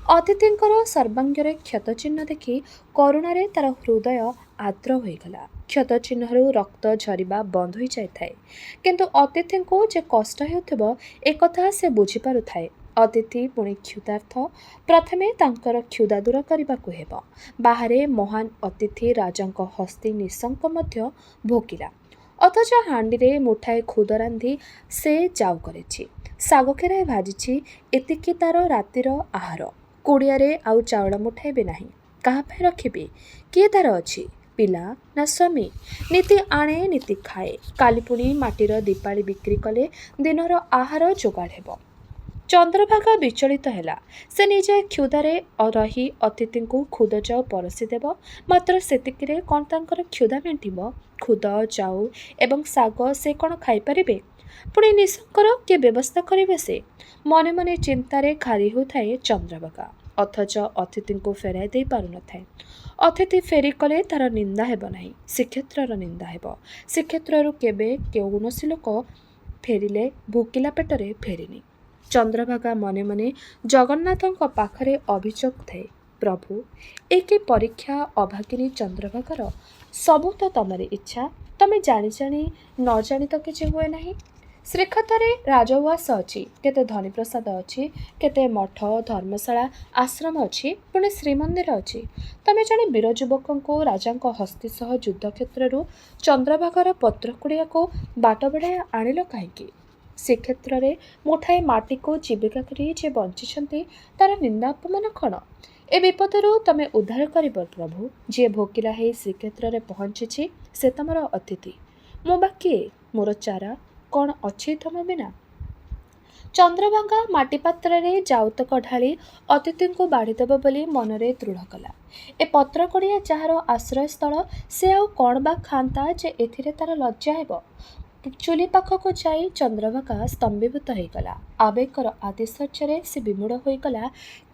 S1: ଅତିଥିଙ୍କର ସର୍ବାଙ୍ଗରେ କ୍ଷତଚିହ୍ନ ଦେଖି କରୁଣାରେ ତାର ହୃଦୟ ଆର୍ଦ୍ର ହୋଇଗଲା। କ୍ଷତଚିହ୍ନରୁ ରକ୍ତ ଝରିବା ବନ୍ଦ ହୋଇଯାଇଥାଏ। କିନ୍ତୁ ଅତିଥିଙ୍କୁ ଯେ କଷ୍ଟ ହେଉଥିବ, ଏକଥା ସେ ବୁଝିପାରୁଥାଏ। ଅତିଥି ପୁଣି କ୍ଷୁଧାର୍ଥ। ପ୍ରଥମେ ତାଙ୍କର କ୍ଷୁଧା ଦୂର କରିବାକୁ ହେବ। ବାହାରେ ମହାନ ଅତିଥି ରାଜାଙ୍କ ହସ୍ତି ନିଶଙ୍କ ମଧ୍ୟ ଭୋକିଲା। ଅଥଚ ହାଣ୍ଡିରେ ମୁଠାଏ ଖୁଦ ରାନ୍ଧି ସେ ଯାଉ କରିଛି। ଶାଗ କେରାଏ ଭାଜିଛି, ଏତିକି ତାର ରାତିର ଆହାର। କୁଡ଼ିଆରେ ଆଉ ଚାଉଳ ମୁଠାଏ ବି ନାହିଁ। କାହା ପାଇଁ ରଖିବି? କିଏ ତାର ଅଛି? ପିଲା ନା ସ୍ୱାମୀ? ନୀତି ଆଣେ, ନୀତି ଖାଏ। କାଲି ପୁଣି ମାଟିର ଦୀପାଳି ବିକ୍ରି କଲେ ଦିନର ଆହାର ଯୋଗାଡ଼ ହେବ। ଚନ୍ଦ୍ରଭାଗା ବିଚଳିତ ହେଲା। ସେ ନିଜେ କ୍ଷୁଧାରେ ରହି ଅତିଥିଙ୍କୁ ଖୁଦ ଯାଉ ପରଷି ଦେବ। ମାତ୍ର ସେତିକିରେ କ'ଣ ତାଙ୍କର କ୍ଷୁଧା ମେଣ୍ଟିବ? ଖୁଦ, ଯାଉ ଏବଂ ଶାଗ ସେ କ'ଣ ଖାଇପାରିବେ? ପୁଣି ନିଶଙ୍କର କିଏ ବ୍ୟବସ୍ଥା କରିବେ? ସେ ମନେ ମନେ ଚିନ୍ତାରେ ଘାରି ହେଉଥାଏ ଚନ୍ଦ୍ରଭାଗା। ଅଥଚ ଅତିଥିଙ୍କୁ ଫେରାଇ ଦେଇ ପାରୁନଥାଏ। ଅତିଥି ଫେରିକଲେ ତାର ନିନ୍ଦା ହେବ ନାହିଁ, ଶ୍ରୀକ୍ଷେତ୍ରର ନିନ୍ଦା ହେବ। ଶ୍ରୀକ୍ଷେତ୍ରରୁ କେବେ କୌଣସି ଲୋକ ଫେରିଲେ ଭୋକିଲା ପେଟରେ ଫେରିନି। ଚନ୍ଦ୍ରଭାଗା ମନେ ମନେ ଜଗନ୍ନାଥଙ୍କ ପାଖରେ ଅଭିଯୋଗ ଥାଏ, ପ୍ରଭୁ, ଏ କି ପରୀକ୍ଷା ଅଭାଗିନୀ ଚନ୍ଦ୍ରଭାଗାର? ସବୁ ତ ତମରି ଇଚ୍ଛା। ତମେ ଜାଣି ଜାଣି ନ ଜାଣି ତ କିଛି ହୁଏ ନାହିଁ। ଶ୍ରୀକ୍ଷେତ୍ରରେ ରାଜଉଆସ ଅଛି, କେତେ ଧନୀପ୍ରସାଦ ଅଛି, କେତେ ମଠ, ଧର୍ମଶାଳା, ଆଶ୍ରମ ଅଛି, ପୁଣି ଶ୍ରୀମନ୍ଦିର ଅଛି। ତମେ ଜଣେ ବୀର ଯୁବକଙ୍କୁ ରାଜାଙ୍କ ହସ୍ତି ସହ ଯୁଦ୍ଧକ୍ଷେତ୍ରରୁ ଚନ୍ଦ୍ରଭାଗାର ପତ୍ର କୁଡ଼ିଆକୁ ବାଟ ବଢ଼ାଇ ଆଣିଲ କାହିଁକି? ଶ୍ରୀକ୍ଷେତ୍ରରେ ମୁଠାଏ ମାଟିକୁ ଜୀବିକା କରି ଯେ ବଞ୍ଚିଛନ୍ତି, ତାର ନିନ୍ଦା ଅପମାନ କ'ଣ? ଏ ବିପଦରୁ ତମେ ଉଦ୍ଧାର କରିବ ପ୍ରଭୁ। ଯିଏ ଭୋକିଲା ହେଇ ଶ୍ରୀକ୍ଷେତ୍ରରେ ପହଞ୍ଚିଛି, ସେ ତମର ଅତିଥି। ମୁଁ ବା କିଏ? ମୋର ଚାରା କ'ଣ ଅଛି ତମ ବିନା? ଚନ୍ଦ୍ରଭାଗା ମାଟି ପାତ୍ରରେ ଯାଉତକ ଢାଳି ଅତିଥିଙ୍କୁ ବାଢ଼ିଦେବ ବୋଲି ମନରେ ଦୃଢ଼ କଲା। ଏ ପତ୍ର କୁଡ଼ିଆ ଯାହାର ଆଶ୍ରୟସ୍ଥଳ, ସେ ଆଉ କ'ଣ ବା ଖାଆନ୍ତା ଯେ ଏଥିରେ ତାର ଲଜ୍ଜା ହେବ? ଚୁଲି ପାଖକୁ ଯାଇ ଚନ୍ଦ୍ରଭାଗା ସ୍ତମ୍ଭୀଭୂତ ହୋଇଗଲା। ଆବେଗର ଆତିଶଯ୍ୟରେ ସେ ବିମୂଢ଼ ହୋଇଗଲା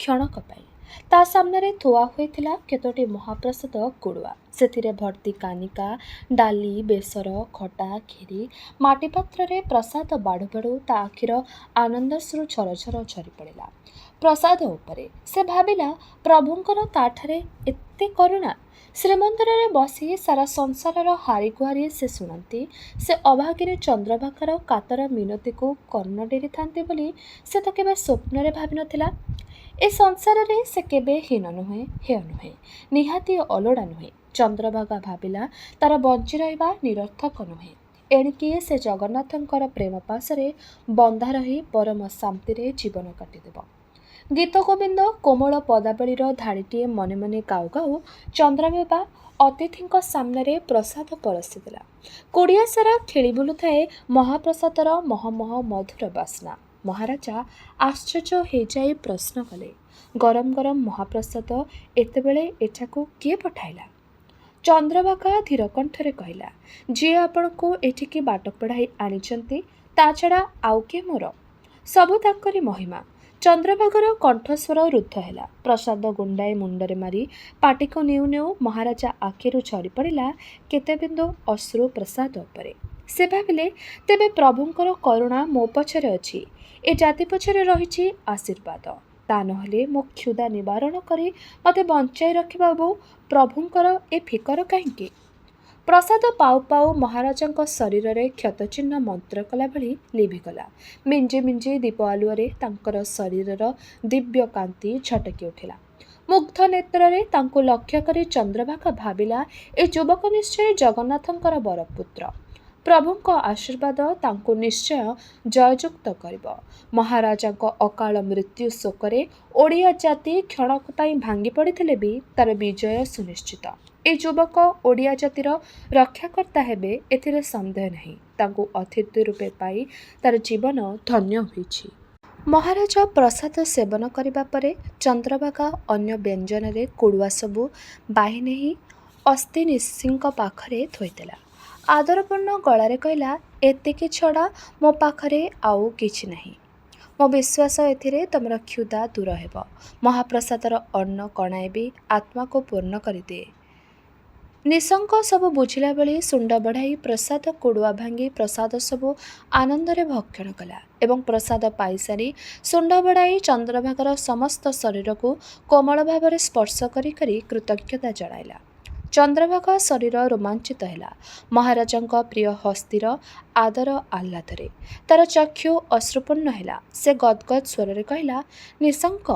S1: କ୍ଷଣକ ପାଇଁ। ତା ସାମ୍ନାରେ ଥୁଆ ହୋଇଥିଲା କେତୋଟି ମହାପ୍ରସାଦ କୁଡ଼ୁଆ। ସେଥିରେ ଭର୍ତ୍ତି କାନିକା, ଡାଲି, ବେସର, ଖଟା, କ୍ଷୀରି। ମାଟି ପାତ୍ରରେ ପ୍ରସାଦ ବାଢ଼ୁ ବାଢ଼ୁ ତା ଆଖିର ଆନନ୍ଦାଶ୍ରୁ ଝରଝର ଝରି ପଡ଼ିଲା। ପ୍ରସାଦ ଉପରେ। ସେ ଭାବିଲା ପ୍ରଭୁଙ୍କର ତାଠାରେ ଏତେ କରୁଣା। ଶ୍ରୀମନ୍ଦିରରେ ବସି ସାରା ସଂସାରର ହାରିଗୁହାରି ସେ ଶୁଣନ୍ତି। ସେ ଅଭାଗିନୀ ଚନ୍ଦ୍ରଭାଗାର କାତର ମିନତିକୁ କର୍ଣ୍ଣ ଡେରିଥାନ୍ତି ବୋଲି ସେ ତ କେବେ ସ୍ୱପ୍ନରେ ଭାବିନଥିଲା। ଏ ସଂସାରରେ ସେ କେବେ ହୀନ ନୁହେଁ, ହେୟ ନୁହେଁ, ନିହାତି ଅଲୋଡ଼ା ନୁହେଁ। ଚନ୍ଦ୍ରଭାଗା ଭାବିଲା ତାର ବଞ୍ଚି ରହିବା ନିରର୍ଥକ ନୁହେଁ। ଏଣିକି ସେ ଜଗନ୍ନାଥଙ୍କର ପ୍ରେମ ପାଶରେ ବନ୍ଧା ରହି ପରମ ଶାନ୍ତିରେ ଜୀବନ କାଟିଦେବ। ଗୀତ ଗୋବିନ୍ଦ କୋମଳ ପଦାବଳୀର ଧାଡ଼ିଟିଏ ମନେ ମନେ ଗାଉ ଗାଉ ଚନ୍ଦ୍ରବାବା ଅତିଥିଙ୍କ ସାମ୍ନାରେ ପ୍ରସାଦ ପରଷିଦେଲା। କୁଡ଼ିଆ ସାରା ଖେଳି ବୁଲୁଥାଏ ମହାପ୍ରସାଦର ମହମହ ମଧୁର ବାସ୍ନା। ମହାରାଜା ଆଶ୍ଚର୍ଯ୍ୟ ହେଇଯାଇ ପ୍ରଶ୍ନ କଲେ, ଗରମ ଗରମ ମହାପ୍ରସାଦ ଏତେବେଳେ ଏଠାକୁ କିଏ ପଠାଇଲା? ଚନ୍ଦ୍ରଭାଗା ଧୀର କଣ୍ଠରେ କହିଲା, ଯିଏ ଆପଣଙ୍କୁ ଏଠିକି ବାଟ ପଢ଼ାଇ ଆଣିଛନ୍ତି, ତା ଛଡ଼ା ଆଉ କିଏ ମୋର? ସବୁ ତାଙ୍କରି ମହିମା। ଚନ୍ଦ୍ରଭାଗାର କଣ୍ଠସ୍ୱର ରୁଦ୍ଧ ହେଲା। ପ୍ରସାଦ ଗୁଣ୍ଡାଏ ମୁଣ୍ଡରେ ମାରି ପାଟିକୁ ନେଉ ନେଉ ମହାରାଜା ଆଖିରୁ ଝରି ପଡ଼ିଲା କେତେ ବିନ୍ଦୁ ଅଶ୍ରୁ ପ୍ରସାଦ ଉପରେ। ସେ ଭାବିଲେ, ତେବେ ପ୍ରଭୁଙ୍କର କରୁଣା ମୋ ପଛରେ ଅଛି, ଏ ଜାତି ପଛରେ ରହିଛି ଆଶୀର୍ବାଦ। ତା ନହେଲେ ମୋ କ୍ଷୁଧା ନିବାରଣ କରି ମୋତେ ବଞ୍ଚାଇ ରଖିବା ପ୍ରଭୁଙ୍କର ଏ ଫିକର କାହିଁକି? ପ୍ରସାଦ ପାଉ ପାଉ ମହାରାଜାଙ୍କ ଶରୀରରେ କ୍ଷତଚିହ୍ନ ମନ୍ତ୍ର କଲା ଭଳି ଲିଭିଗଲା। ମିଞ୍ଜି ମିଞ୍ଜି ଦୀପ ଆଲୁଅରେ ତାଙ୍କର ଶରୀରର ଦିବ୍ୟ କାନ୍ତି ଝଟକି ଉଠିଲା। ମୁଗ୍ଧ ନେତ୍ରରେ ତାଙ୍କୁ ଲକ୍ଷ୍ୟ କରି ଚନ୍ଦ୍ରଭାଗା ଭାବିଲା, ଏ ଯୁବକ ନିଶ୍ଚୟ ଜଗନ୍ନାଥଙ୍କର ବରପୁତ୍ର। ପ୍ରଭୁଙ୍କ ଆଶୀର୍ବାଦ ତାଙ୍କୁ ନିଶ୍ଚୟ ଜୟଯୁକ୍ତ କରିବ। ମହାରାଜାଙ୍କ ଅକାଳ ମୃତ୍ୟୁ ଶୋକରେ ଓଡ଼ିଆ ଜାତି କ୍ଷଣକ ପାଇଁ ଭାଙ୍ଗି ପଡ଼ିଥିଲେ ବି ତାର ବିଜୟ ସୁନିଶ୍ଚିତ। ଏ ଯୁବକ ଓଡ଼ିଆ ଜାତିର ରକ୍ଷାକର୍ତ୍ତା ହେବେ, ଏଥିରେ ସନ୍ଦେହ ନାହିଁ। ତାଙ୍କୁ ଅତିଥି ରୂପେ ପାଇ ତାର ଜୀବନ ଧନ୍ୟ ହୋଇଛି। ମହାରାଜା ପ୍ରସାଦ ସେବନ କରିବା ପରେ ଚନ୍ଦ୍ରଭାଗା ଅନ୍ୟ ବ୍ୟଞ୍ଜନରେ କୁଡ଼ୁଆ ସବୁ ବାହି ନେଇ ଅସ୍ତିନିଶିଙ୍କ ପାଖରେ ଥୋଇଦେଲା। ଆଦରପୂର୍ଣ୍ଣ ଗଳାରେ କହିଲା, ଏତିକି ଛଡ଼ା ମୋ ପାଖରେ ଆଉ କିଛି ନାହିଁ। ମୋ ବିଶ୍ୱାସ ଏଥିରେ ତମର କ୍ଷୁଧା ଦୂର ହେବ। ମହାପ୍ରସାଦର ଅନ୍ନ କଣାଏ ବି ଆତ୍ମାକୁ ପୂର୍ଣ୍ଣ କରିଦିଏ। ନିଶଙ୍କ ସବୁ ବୁଝିଲା ଭଳି ଶୁଣ୍ଡ ବଢ଼ାଇ ପ୍ରସାଦ କୁଡ଼ୁଆ ଭାଙ୍ଗି ପ୍ରସାଦ ସବୁ ଆନନ୍ଦରେ ଭକ୍ଷଣ କଲା ଏବଂ ପ୍ରସାଦ ପାଇସାରି ଶୁଣ୍ଡ ବଢ଼ାଇ ଚନ୍ଦ୍ରଭାଗାର ସମସ୍ତ ଶରୀରକୁ କୋମଳ ଭାବରେ ସ୍ପର୍ଶ କରି କରି କୃତଜ୍ଞତା ଜଣାଇଲା। ଚନ୍ଦ୍ରଭାଗା ଶରୀର ରୋମାଞ୍ଚିତ ହେଲା ମହାରାଜାଙ୍କ ପ୍ରିୟ ହସ୍ତିର ଆଦର ଆହ୍ଲାଦରେ। ତାର ଚକ୍ଷୁ ଅଶ୍ରୁପୂର୍ଣ୍ଣ ହେଲା। ସେ ଗଦଗଦ ସ୍ୱରରେ କହିଲା, ନିଶଙ୍କ,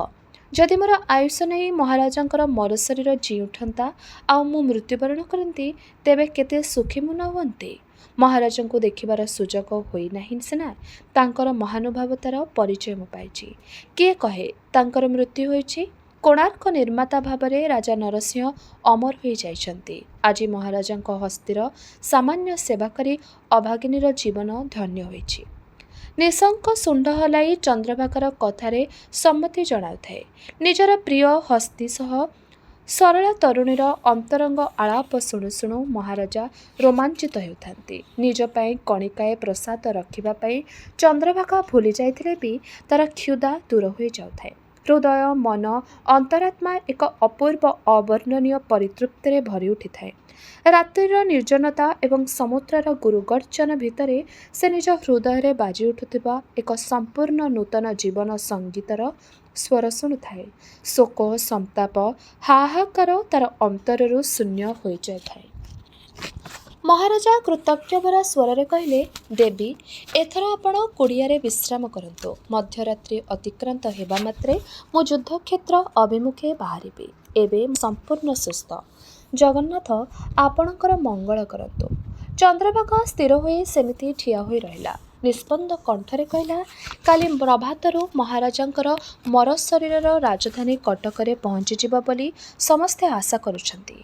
S1: ଯଦି ମୋର ଆୟୁଷ ନେଇ ମହାରାଜାଙ୍କର ମର ଶରୀର ଜିଇ ଉଠନ୍ତା ଆଉ ମୁଁ ମୃତ୍ୟୁବରଣ କରନ୍ତି, ତେବେ କେତେ ସୁଖୀ ମୁଁ ନ ହୁଅନ୍ତି। ମହାରାଜାଙ୍କୁ ଦେଖିବାର ସୁଯୋଗ ହୋଇନାହିଁ ସିନା, ତାଙ୍କର ମହାନୁଭବତାର ପରିଚୟ ମୁଁ ପାଇଛି। କିଏ କହେ ତାଙ୍କର ମୃତ୍ୟୁ ହୋଇଛି? କୋଣାର୍କ ନିର୍ମାତା ଭାବରେ ରାଜା ନରସିଂହ ଅମର ହୋଇଯାଇଛନ୍ତି। ଆଜି ମହାରାଜାଙ୍କ ହସ୍ତିର ସାମାନ୍ୟ ସେବା କରି ଅଭାଗିନୀର ଜୀବନ ଧନ୍ୟ ହୋଇଛି। ନିଶଙ୍କ ଶୁଣ୍ଡ ହଲାଇ ଚନ୍ଦ୍ରଭାଗାର କଥାରେ ସମ୍ମତି ଜଣାଉଥାଏ। ନିଜର ପ୍ରିୟ ହସ୍ତି ସହ ସରଳା ତରୁଣୀର ଅନ୍ତରଙ୍ଗ ଆଳାପ ଶୁଣୁ ଶୁଣୁ ମହାରାଜା ରୋମାଞ୍ଚିତ ହେଉଥାନ୍ତି। ନିଜ ପାଇଁ କଣିକାଏ ପ୍ରସାଦ ରଖିବା ପାଇଁ ଚନ୍ଦ୍ରଭାଗା ଭୁଲି ଯାଇଥିଲେ ବି ତାର କ୍ଷୁଧା ଦୂର ହୋଇଯାଉଥାଏ। ହୃଦୟ, ମନ, ଅନ୍ତରାତ୍ମା ଏକ ଅପୂର୍ବ ଅବର୍ଣ୍ଣନୀୟ ପରିତୃପ୍ତିରେ ଭରି ଉଠିଥାଏ। ରାତ୍ରିର ନିର୍ଜନତା ଏବଂ ସମୁଦ୍ରର ଗୁରୁଗର୍ଜନ ଭିତରେ ସେ ନିଜ ହୃଦୟରେ ବାଜି ଉଠୁଥିବା ଏକ ସମ୍ପୂର୍ଣ୍ଣ ନୂତନ ଜୀବନ ସଙ୍ଗୀତର ସ୍ୱର ଶୁଣୁଥାଏ। ଶୋକ, ସନ୍ତାପ, ହାହାକାର ତାର ଅନ୍ତରରୁ ଶୂନ୍ୟ ହୋଇଯାଇଥାଏ। ମହାରାଜା କୃତଜ୍ଞଭରା ସ୍ୱରରେ କହିଲେ, ଦେବୀ, ଏଥର ଆପଣ କୁଡ଼ିଆରେ ବିଶ୍ରାମ କରନ୍ତୁ। ମଧ୍ୟରାତ୍ରି ଅତିକ୍ରାନ୍ତ ହେବା ମାତ୍ରେ ମୁଁ ଯୁଦ୍ଧକ୍ଷେତ୍ର ଅଭିମୁଖେ ବାହାରିବି। ଏବେ ମୁଁ ସମ୍ପୂର୍ଣ୍ଣ ସୁସ୍ଥ। ଜଗନ୍ନାଥ ଆପଣଙ୍କର ମଙ୍ଗଳ କରନ୍ତୁ। ଚନ୍ଦ୍ରଭାଗା ସ୍ଥିର ହୋଇ ସେମିତି ଠିଆ ହୋଇ ରହିଲା। ନିସ୍ପନ୍ଦ କଣ୍ଠରେ କହିଲା, କାଲି ପ୍ରଭାତରୁ ମହାରାଜାଙ୍କର ମର ଶରୀରର ରାଜଧାନୀ କଟକରେ ପହଞ୍ଚିଯିବ ବୋଲି ସମସ୍ତେ ଆଶା କରୁଛନ୍ତି।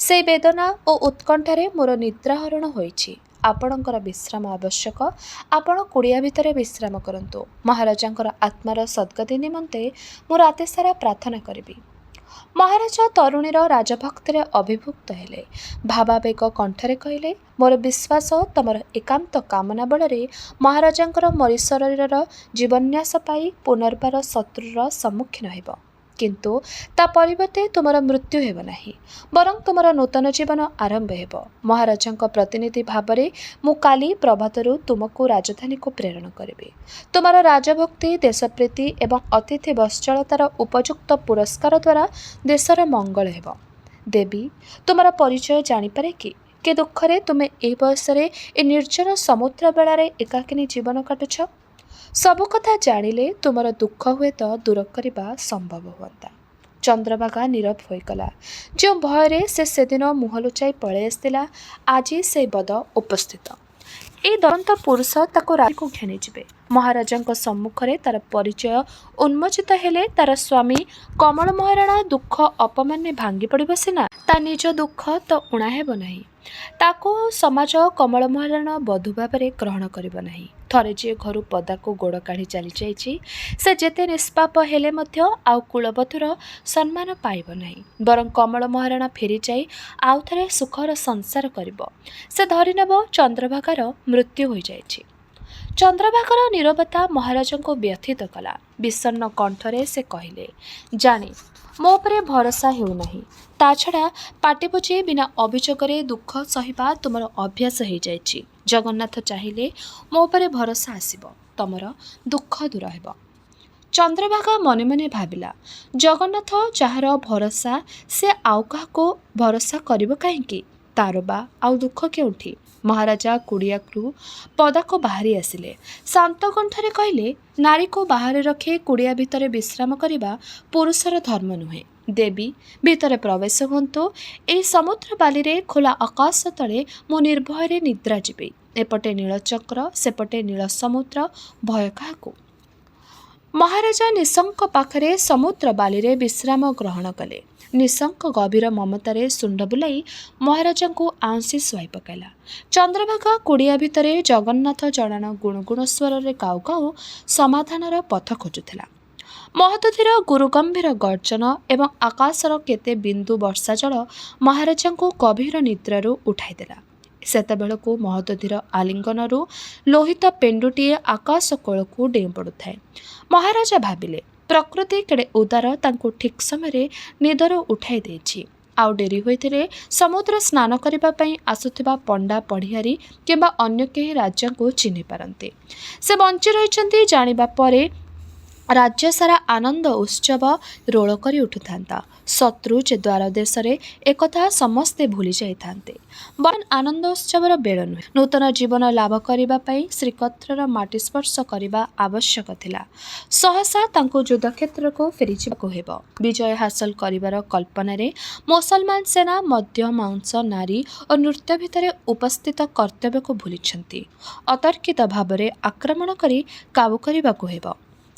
S1: ସେଇ ବେଦନା ଓ ଉତ୍କଣ୍ଠାରେ ମୋର ନିଦ୍ରାହରଣ ହୋଇଛି। ଆପଣଙ୍କର ବିଶ୍ରାମ ଆବଶ୍ୟକ। ଆପଣ କୁଡ଼ିଆ ଭିତରେ ବିଶ୍ରାମ କରନ୍ତୁ। ମହାରାଜାଙ୍କର ଆତ୍ମାର ସଦ୍ଗତି ନିମନ୍ତେ ମୁଁ ରାତିସାରା ପ୍ରାର୍ଥନା କରିବି। ମହାରାଜା ତରୁଣୀର ରାଜଭକ୍ତିରେ ଅଭିଭୂତ ହେଲେ। ଭାବାବେଗ କଣ୍ଠରେ କହିଲେ, ମୋର ବିଶ୍ୱାସ ତମର ଏକାନ୍ତ କାମନା ବଳରେ ମହାରାଜାଙ୍କର ମରି ଶରୀରର ଜୀବନ୍ୟାସ ପାଇ ପୁନର୍ବାର ଶତ୍ରୁର ସମ୍ମୁଖୀନ ହେବ। କିନ୍ତୁ ତା ପରିବର୍ତ୍ତେ ତୁମର ମୃତ୍ୟୁ ହେବ ନାହିଁ, ବରଂ ତୁମର ନୂତନ ଜୀବନ ଆରମ୍ଭ ହେବ। ମହାରାଜାଙ୍କ ପ୍ରତିନିଧି ଭାବରେ ମୁଁ କାଲି ପ୍ରଭାତରୁ ତୁମକୁ ରାଜଧାନୀକୁ ପ୍ରେରଣ କରିବି। ତୁମର ରାଜଭକ୍ତି, ଦେଶପ୍ରୀତି ଏବଂ ଅତିଥି ବତ୍ସଳତାର ଉପଯୁକ୍ତ ପୁରସ୍କାର ଦ୍ୱାରା ଦେଶର ମଙ୍ଗଳ ହେବ। ଦେବୀ, ତୁମର ପରିଚୟ ଜାଣିପାରେ କି? କି ଦୁଃଖରେ ତୁମେ ଏହି ବୟସରେ ଏ ନିର୍ଜନ ସମୁଦ୍ର ବେଳାରେ ଏକାକିନୀ ଜୀବନ କାଟୁଛ? ସବୁ କଥା ଜାଣିଲେ ତୁମର ଦୁଃଖ ହୁଏତ ଦୂର କରିବା ସମ୍ଭବ ହୁଅନ୍ତା। ଚନ୍ଦ୍ରଭାଗା ନୀରବ ହୋଇଗଲା। ଯେଉଁ ଭୟରେ ସେ ସେଦିନ ମୁହଁ ଲୁଚାଇ ପଳାଇ ଆସିଥିଲା, ଆଜି ସେହି ବଦ ଉପସ୍ଥିତ। ଏହି ଦନ୍ତ ପୁରୁଷ ତାକୁ ରାଜକୁ ଘେନିଯିବେ। ମହାରାଜାଙ୍କ ସମ୍ମୁଖରେ ତାର ପରିଚୟ ଉନ୍ମୋଚିତ ହେଲେ ତାର ସ୍ୱାମୀ କମଳ ମହାରଣା ଦୁଃଖ ଅପମାନରେ ଭାଙ୍ଗି ପଡ଼ିବ ସିନା, ତା ନିଜ ଦୁଃଖ ତ ଉଣା ହେବ ନାହିଁ। ତାକୁ ସମାଜ କମଳ ମହାରଣା ବଧୂ ଭାବରେ ଗ୍ରହଣ କରିବ ନାହିଁ। ଥରେ ଯିଏ ଘରୁ ପଦାକୁ ଗୋଡ଼ କାଢ଼ି ଚାଲିଯାଇଛି, ସେ ଯେତେ ନିଷ୍ପାପ ହେଲେ ମଧ୍ୟ ଆଉ କୁଳବଧୂର ସମ୍ମାନ ପାଇବ ନାହିଁ, ବରଂ କମଳ ମହାରଣା ଫେରିଯାଇ ଆଉ ଥରେ ସୁଖର ସଂସାର କରିବ। ସେ ଧରିନେବ ଚନ୍ଦ୍ରଭାଗାର ମୃତ୍ୟୁ ହୋଇଯାଇଛି। ଚନ୍ଦ୍ରଭାଗାର ନୀରବତା ମହାରାଜାଙ୍କୁ ବ୍ୟଥିତ କଲା। ବିଷଣ୍ଣ କଣ୍ଠରେ ସେ କହିଲେ, ଜାଣେ ମୋ ଉପରେ ଭରସା ହେଉନାହିଁ। ତା ଛଡ଼ା ପାଟି ବୁଜି ବିନା ଅଭିଯୋଗରେ ଦୁଃଖ ସହିବା ତୁମର ଅଭ୍ୟାସ ହୋଇଯାଇଛି। ଜଗନ୍ନାଥ ଚାହିଁଲେ ମୋ ଉପରେ ଭରସା ଆସିବ, ତମର ଦୁଃଖ ଦୂର ହେବ। ଚନ୍ଦ୍ରଭାଗା ମନେ ମନେ ଭାବିଲା, ଜଗନ୍ନାଥ ଯାହାର ଭରସା, ସେ ଆଉ କାହାକୁ ଭରସା କରିବ କାହିଁକି? ତାର ବା ଆଉ ଦୁଃଖ କେଉଁଠି? ମହାରାଜା କୁଡ଼ିଆରୁ ପଦାକୁ ବାହାରି ଆସିଲେ। ଶାନ୍ତ କଣ୍ଠରେ କହିଲେ, ନାରୀକୁ ବାହାରେ ରଖି କୁଡ଼ିଆ ଭିତରେ ବିଶ୍ରାମ କରିବା ପୁରୁଷର ଧର୍ମ ନୁହେଁ। ଦେବୀ, ଭିତରେ ପ୍ରବେଶ ହୁଅନ୍ତୁ। ଏହି ସମୁଦ୍ର ବାଲିରେ ଖୋଲା ଆକାଶ ତଳେ ମୁଁ ନିର୍ଭୟରେ ନିଦ୍ରା ଯିବି। ଏପଟେ ନୀଳଚକ୍ର, ସେପଟେ ନୀଳ ସମୁଦ୍ର, ଭୟ କାହାକୁ? ମହାରାଜା ନିଶଙ୍କ ପାଖରେ ସମୁଦ୍ର ବାଲିରେ ବିଶ୍ରାମ ଗ୍ରହଣ କଲେ। ନିଶଙ୍କ ଗଭୀର ମମତାରେ ଶୁଣ୍ଡ ବୁଲାଇ ମହାରାଜାଙ୍କୁ ଆଉଁସି ଶୁଆଇ ପକାଇଲା। ଚନ୍ଦ୍ରଭାଗା କୁଡ଼ିଆ ଭିତରେ ଜଗନ୍ନାଥ ଜଣାଣ ଗୁଣୁଗୁଣ ସ୍ୱରରେ ଗାଉ ଗାଉ ସମାଧାନର ପଥ ଖୋଜୁଥିଲା। ମହୋଦଧିର ଗୁରୁଗମ୍ଭୀର ଗର୍ଜନ ଏବଂ ଆକାଶର କେତେ ବିନ୍ଦୁ ବର୍ଷା ଜଳ ମହାରାଜାଙ୍କୁ ଗଭୀର ନିଦ୍ରାରୁ ଉଠାଇଦେଲା। ସେତେବେଳକୁ ମହୋଦଧିର ଆଲିଙ୍ଗନରୁ ଲୋହିତ ପେଣ୍ଡୁଟିଏ ଆକାଶ କୋଳକୁ ଡେଇଁ ପଡ଼ୁଥାଏ। ମହାରାଜା ଭାବିଲେ, ପ୍ରକୃତି କେଡ଼େ ଉଦାର, ତାଙ୍କୁ ଠିକ୍ ସମୟରେ ନିଦରୁ ଉଠାଇ ଦେଇଛି। ଆଉ ଡେରି ହୋଇଥିଲେ ସମୁଦ୍ର ସ୍ନାନ କରିବା ପାଇଁ ଆସୁଥିବା ପଣ୍ଡା ପଢ଼ିଆରୀ କିମ୍ବା ଅନ୍ୟ କେହି ରାଜାଙ୍କୁ ଚିହ୍ନି ପାରନ୍ତି। ସେ ବଞ୍ଚି ରହିଛନ୍ତି ଜାଣିବା ପରେ ରାଜ୍ୟ ସାରା ଆନନ୍ଦ ଉତ୍ସବ ରୋଳ କରି ଉଠୁଥାନ୍ତା। ଶତ୍ରୁ ଯେ ଦ୍ୱାର ଦେଶରେ, ଏକଥା ସମସ୍ତେ ଭୁଲି ଯାଇଥାନ୍ତେ। ବର୍ତ୍ତମାନ ଆନନ୍ଦ ଉତ୍ସବର ବେଳ ନୁହେଁ। ନୂତନ ଜୀବନ ଲାଭ କରିବା ପାଇଁ ଶ୍ରୀକ୍ଷେତ୍ରର ମାଟି ସ୍ପର୍ଶ କରିବା ଆବଶ୍ୟକ ଥିଲା। ସହସା ତାଙ୍କୁ ଯୁଦ୍ଧକ୍ଷେତ୍ରକୁ ଫେରିଯିବାକୁ ହେବ। ବିଜୟ ହାସଲ କରିବାର କଳ୍ପନାରେ ମୁସଲମାନ ସେନା ମଦ୍ୟ, ମାଂସ, ନାରୀ ଓ ନୃତ୍ୟ ଭିତରେ ଉପସ୍ଥିତ କର୍ତ୍ତବ୍ୟକୁ ଭୁଲିଛନ୍ତି। ଅତର୍କିତ ଭାବରେ ଆକ୍ରମଣ କରି କାବୁ କରିବାକୁ ହେବ।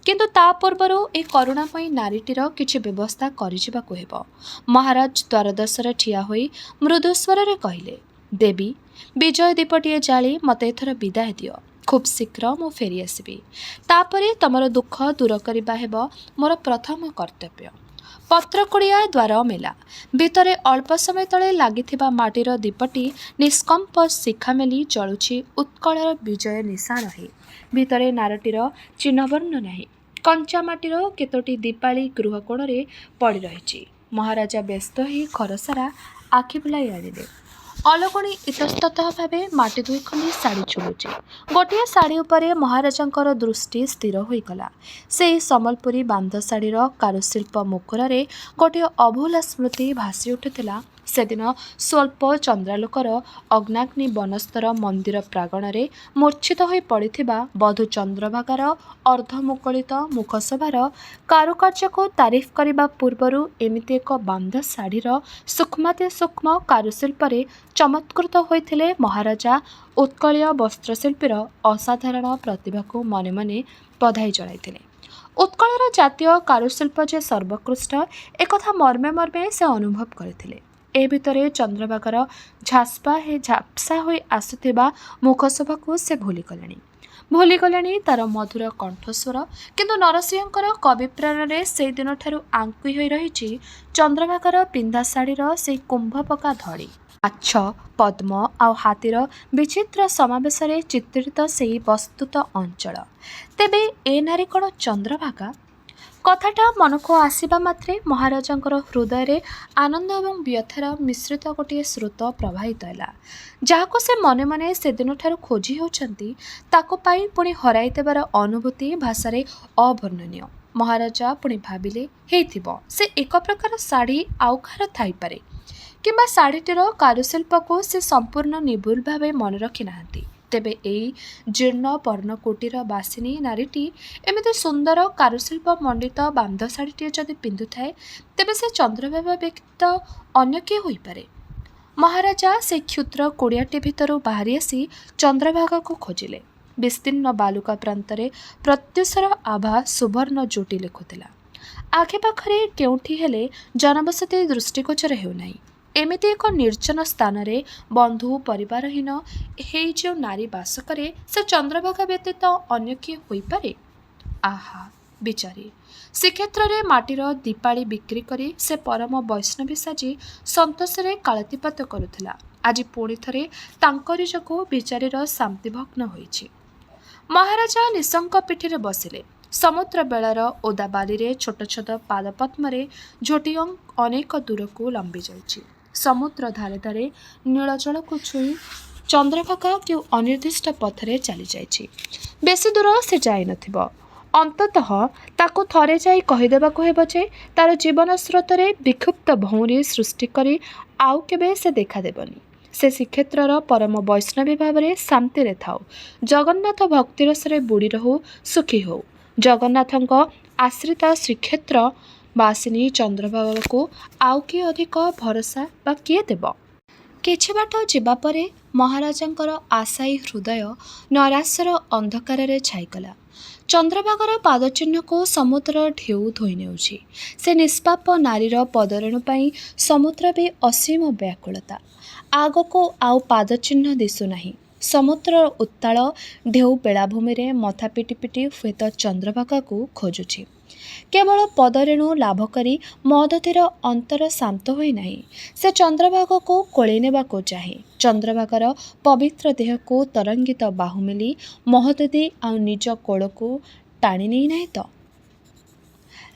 S1: କିନ୍ତୁ ତା ପୂର୍ବରୁ ଏହି କରୁଣାମୟୀ ନାରୀଟିର କିଛି ବ୍ୟବସ୍ଥା କରିଯିବାକୁ ହେବ। ମହାରାଜ ଦ୍ୱାରଦେଶରେ ଠିଆ ହୋଇ ମୃଦୁ ସ୍ୱରରେ କହିଲେ, ଦେବୀ, ବିଜୟ ଦୀପଟିଏ ଜାଳି ମୋତେ ଏଥର ବିଦାୟ ଦିଅ। ଖୁବ୍ ଶୀଘ୍ର ମୁଁ ଫେରି ଆସିବି। ତାପରେ ତମର ଦୁଃଖ ଦୂର କରିବା ହେବ ମୋର ପ୍ରଥମ କର୍ତ୍ତବ୍ୟ। ପତ୍ରକୁଡ଼ିଆ ଦ୍ୱାର ମେଲା। ଭିତରେ ଅଳ୍ପ ସମୟ ତଳେ ଲାଗିଥିବା ମାଟିର ଦୀପଟି ନିଷ୍କମ୍ପ ଶିଖା ମେଲି ଜଳୁଛି ଉତ୍କଳର ବିଜୟ ନିଶାଣ ହେଇ। ଭିତରେ ନାରଟିର ଚିହ୍ନବର୍ଣ୍ଣ ନାହିଁ। କଞ୍ଚା ମାଟିର କେତୋଟି ଦୀପାଳି ଗୃହ କୋଣରେ ପଡ଼ି ରହିଛି। ମହାରାଜା ବ୍ୟସ୍ତ ହୋଇ ଘରସାରା ଆଖି ବୁଲାଇ ଆଣିଲେ। ଅଲଗଣି ଇତସ୍ତତଃ ଭାବେ ମାଟି ଦୁଇ ଖଣ୍ଡି ଶାଢ଼ୀ ଝୁଲୁଛି। ଗୋଟିଏ ଶାଢ଼ୀ ଉପରେ ମହାରାଜାଙ୍କର ଦୃଷ୍ଟି ସ୍ଥିର ହୋଇଗଲା। ସେହି ସମ୍ବଲପୁରୀ ବାନ୍ଧ ଶାଢ଼ୀର କାରୁଶିଳ୍ପ ମୁକୁରରେ ଗୋଟିଏ ଅଭୁଲା ସ୍ମୃତି ଭାସି ଉଠୁଥିଲା। ସେଦିନ ସ୍ୱଳ୍ପ ଚନ୍ଦ୍ରାଲୋକର ଅଗ୍ନାଗ୍ନି ବନସ୍ତର ମନ୍ଦିର ପ୍ରାଙ୍ଗଣରେ ମୂର୍ଚ୍ଛିତ ହୋଇ ପଡ଼ିଥିବା ବଧୂ ଚନ୍ଦ୍ରଭାଗାର ଅର୍ଦ୍ଧମୁକୁଳିତ ମୁଖଶୋଭାର କାରୁକାର୍ଯ୍ୟକୁ ତାରିଫ କରିବା ପୂର୍ବରୁ ଏମିତି ଏକ ବାନ୍ଧ ଶାଢ଼ୀର ସୂକ୍ଷ୍ମାତି ସୂକ୍ଷ୍ମ କାରୁଶିଳ୍ପରେ ଚମତ୍କୃତ ହୋଇଥିଲେ ମହାରାଜା ଉତ୍କଳୀୟ ବସ୍ତ୍ରଶିଳ୍ପୀର ଅସାଧାରଣ ପ୍ରତିଭାକୁ ମନେ ମନେ ବଧାଇ ଜଣାଇଥିଲେ। ଉତ୍କଳର ଜାତୀୟ କାରୁଶିଳ୍ପ ଯେ ସର୍ବୋତ୍କୃଷ୍ଟ, ଏକଥା ମର୍ମେ ମର୍ମେ ସେ ଅନୁଭବ କରିଥିଲେ। ଏ ଭିତରେ ଚନ୍ଦ୍ରଭାଗାର ଝାପ୍ସା ହୋଇ ଆସୁଥିବା ମୁଖଶୋଭାକୁ ସେ ଭୁଲିଗଲେଣି ତାର ମଧୁର କଣ୍ଠସ୍ୱର। କିନ୍ତୁ ନରସିଂହଙ୍କର କବିପ୍ରାଣରେ ସେହି ଦିନଠାରୁ ଆଙ୍କି ହୋଇ ରହିଛି ଚନ୍ଦ୍ରଭାଗାର ପିନ୍ଧା ଶାଢ଼ୀର ସେହି କୁମ୍ଭପକା ଧଡ଼ି। ମାଛ, ପଦ୍ମ ଆଉ ହାତୀର ବିଚିତ୍ର ସମାବେଶରେ ଚିତ୍ରିତ ସେହି ବସ୍ତୁତ ଅଞ୍ଚଳ। ତେବେ ଏ ନାରୀ କ'ଣ ଚନ୍ଦ୍ରଭାଗା? କଥାଟା ମନକୁ ଆସିବା ମାତ୍ରେ ମହାରାଜାଙ୍କର ହୃଦୟରେ ଆନନ୍ଦ ଏବଂ ବ୍ୟଥାର ମିଶ୍ରିତ ଗୋଟିଏ ସ୍ରୋତ ପ୍ରବାହିତ ହେଲା। ଯାହାକୁ ସେ ମନେ ମନେ ସେଦିନଠାରୁ ଖୋଜି ହେଉଛନ୍ତି, ତାକୁ ପାଇ ପୁଣି ହରାଇ ଦେବାର ଅନୁଭୂତି ଭାଷାରେ ଅବର୍ଣ୍ଣନୀୟ। ମହାରାଜା ପୁଣି ଭାବିଲେ, ହେଇଥିବ ସେ ଏକ ପ୍ରକାର ଶାଢ଼ୀ ଆଉ କାହାର ଥାଇପାରେ, କିମ୍ବା ଶାଢ଼ୀଟିର କାରୁଶିଳ୍ପକୁ ସେ ସମ୍ପୂର୍ଣ୍ଣ ନିଭୁଲ ଭାବେ ମନେ ରଖି ନାହାନ୍ତି। ତେବେ ଏଇ ଜୀର୍ଣ୍ଣ ପର୍ଣ୍ଣକୁଟୀର ବାସିନୀ ନାରୀଟି ଏମିତି ସୁନ୍ଦର କାରୁଶିଳ୍ପ ମଣ୍ଡିତ ବାନ୍ଧ ଶାଢ଼ୀଟିଏ ଯଦି ପିନ୍ଧୁଥାଏ, ତେବେ ସେ ଚନ୍ଦ୍ରଭାଗା ବ୍ୟତୀତ ଅନ୍ୟ କିଏ ହୋଇପାରେ? ମହାରାଜା ସେ କ୍ଷୁଦ୍ର କୁଡ଼ିଆଟି ଭିତରୁ ବାହାରି ଆସି ଚନ୍ଦ୍ରଭାଗାକୁ ଖୋଜିଲେ। ବିସ୍ତୀର୍ଣ୍ଣ ବାଲୁକା ପ୍ରାନ୍ତରେ ପ୍ରତ୍ୟୁଷର ଆଭା ସୁବର୍ଣ୍ଣ ଜୁଟି ଲେଖୁଥିଲା। ଆଖପାଖରେ କେଉଁଠି ହେଲେ ଜନବସତି ଦୃଷ୍ଟିଗୋଚର ହେଉନାହିଁ। ଏମିତି ଏକ ନିର୍ଜନ ସ୍ଥାନରେ ବନ୍ଧୁ ପରିବାରହୀନ ହେଇ ଯେଉଁ ନାରୀ ବାସ କରେ, ସେ ଚନ୍ଦ୍ରଭାଗା ବ୍ୟତୀତ ଅନ୍ୟ କିଏ ହୋଇପାରେ? ଆହା ବିଚାରୀ! ଶ୍ରୀକ୍ଷେତ୍ରରେ ମାଟିର ଦୀପାଳି ବିକ୍ରି କରି ସେ ପରମ ବୈଷ୍ଣବୀ ସାଜି ସନ୍ତୋଷରେ କାଳାତିପାତ କରୁଥିଲା। ଆଜି ପୁଣି ଥରେ ତାଙ୍କରି ଯୋଗୁଁ ବିଚାରୀର ଶାନ୍ତିଭଗ୍ନ ହୋଇଛି। ମହାରାଜା ନିଶଙ୍କ ପିଠିରେ ବସିଲେ। ସମୁଦ୍ର ବେଳାର ଓଦା ବାଲିରେ ଛୋଟ ଛୋଟ ପାଦପଦ୍ମରେ ଝୋଟିଅଂ ଅନେକ ଦୂରକୁ ଲମ୍ବି ଯାଇଛି। ସମୁଦ୍ର ଧାରେ ଧାରେ ନୀଳ ଜଳକୁ ଛୁଇଁ ଚନ୍ଦ୍ରଭାଗା କେଉଁ ଅନିର୍ଦ୍ଦିଷ୍ଟ ପଥରେ ଚାଲିଯାଇଛି। ବେଶୀ ଦୂର ସେ ଯାଇନଥିବ। ଅନ୍ତତଃ ତାକୁ ଥରେ ଯାଇ କହିଦେବାକୁ ହେବ ଯେ, ତାର ଜୀବନ ସ୍ରୋତରେ ବିକ୍ଷୁବ୍ଧ ଭଉଁରୀ ସୃଷ୍ଟି କରି ଆଉ କେବେ ସେ ଦେଖାଦେବନି। ସେ ଶ୍ରୀକ୍ଷେତ୍ରର ପରମ ବୈଷ୍ଣବୀ ଭାବରେ ଶାନ୍ତିରେ ଥାଉ। ଜଗନ୍ନାଥ ଭକ୍ତିରସରେ ବୁଡ଼ି ରହୁ, ସୁଖୀ ହେଉ। ଜଗନ୍ନାଥଙ୍କ ଆଶ୍ରିତା ଶ୍ରୀକ୍ଷେତ୍ର ବାସିନୀ ଚନ୍ଦ୍ରଭାଗାକୁ ଆଉ କିଏ ଅଧିକ ଭରସା ବା କିଏ ଦେବ? କିଛି ବାଟ ଯିବା ପରେ ମହାରାଜାଙ୍କର ଆଶାୟୀ ହୃଦୟ ନୈରାଶ୍ୟର ଅନ୍ଧକାରରେ ଛାଇଗଲା। ଚନ୍ଦ୍ରଭାଗାର ପାଦଚିହ୍ନକୁ ସମୁଦ୍ରର ଢେଉ ଧୋଇ ନେଉଛି। ସେ ନିଷ୍ପାପ ନାରୀର ପଦରେଣୁ ପାଇଁ ସମୁଦ୍ର ବି ଅସୀମ ବ୍ୟାକୁଳତା। ଆଗକୁ ଆଉ ପାଦଚିହ୍ନ ଦିଶୁନାହିଁ। ସମୁଦ୍ରର ଉତ୍ତାଳ ଢେଉ ବେଳାଭୂମିରେ ମଥା ପିଟି ପିଟି ହୁଏତ ଚନ୍ଦ୍ରଭାଗାକୁ ଖୋଜୁଛି। କେବଳ ପଦରେଣୁ ଲାଭ କରି ମହୋଦଧିର ଅନ୍ତର ଶାନ୍ତ ହୋଇନାହିଁ। ସେ ଚନ୍ଦ୍ରଭାଗାକୁ କୋଳେଇ ନେବାକୁ ଚାହେଁ। ଚନ୍ଦ୍ରଭାଗାର ପବିତ୍ର ଦେହକୁ ତରଙ୍ଗିତ ବାହୁ ମେଲି ମହୋଦଧି ଆଉ ନିଜ କୋଳକୁ ଟାଣି ନେଇ ନାହିଁ ତ?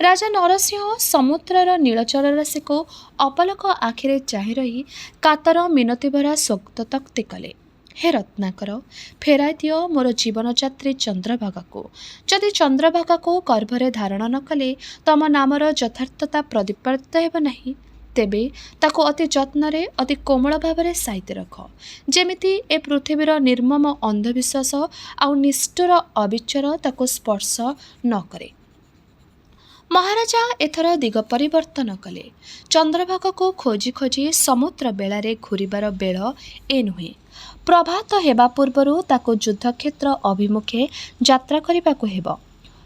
S1: ରାଜା ନରସିଂହ ସମୁଦ୍ରର ନୀଳଚଳ ରାଶିକୁ ଅପଲକ ଆଖିରେ ଚାହିଁ ରହି କାତର ମିନତିଭରା ସ୍ୱଗତୋକ୍ତି କଲେ। ହେ ରତ୍ନାକର, ଫେରାଇ ଦିଅ ମୋର ଜୀବନଯାତ୍ରୀ ଚନ୍ଦ୍ରଭାଗାକୁ। ଯଦି ଚନ୍ଦ୍ରଭାଗାକୁ ଗର୍ଭରେ ଧାରଣ ନ କଲେ ତମ ନାମର ଯଥାର୍ଥତା ପ୍ରତିପାଦିତ ହେବ ନାହିଁ, ତେବେ ତାକୁ ଅତି ଯତ୍ନରେ ଅତି କୋମଳ ଭାବରେ ସାଇତି ରଖ, ଯେମିତି ଏ ପୃଥିବୀର ନିର୍ମମ ଅନ୍ଧବିଶ୍ୱାସ ଆଉ ନିଷ୍ଠୁର ଅବିଚାର ତାକୁ ସ୍ପର୍ଶ ନ କରେ। ମହାରାଜା ଏଥର ଦିଗ ପରିବର୍ତ୍ତନ କଲେ। ଚନ୍ଦ୍ରଭାଗାକୁ ଖୋଜି ଖୋଜି ସମୁଦ୍ର ବେଳାରେ ଘୂରିବାର ବେଳ ଏ ନୁହେଁ। ପ୍ରଭାତ ହେବା ପୂର୍ବରୁ ତାକୁ ଯୁଦ୍ଧକ୍ଷେତ୍ର ଅଭିମୁଖେ ଯାତ୍ରା କରିବାକୁ ହେବ।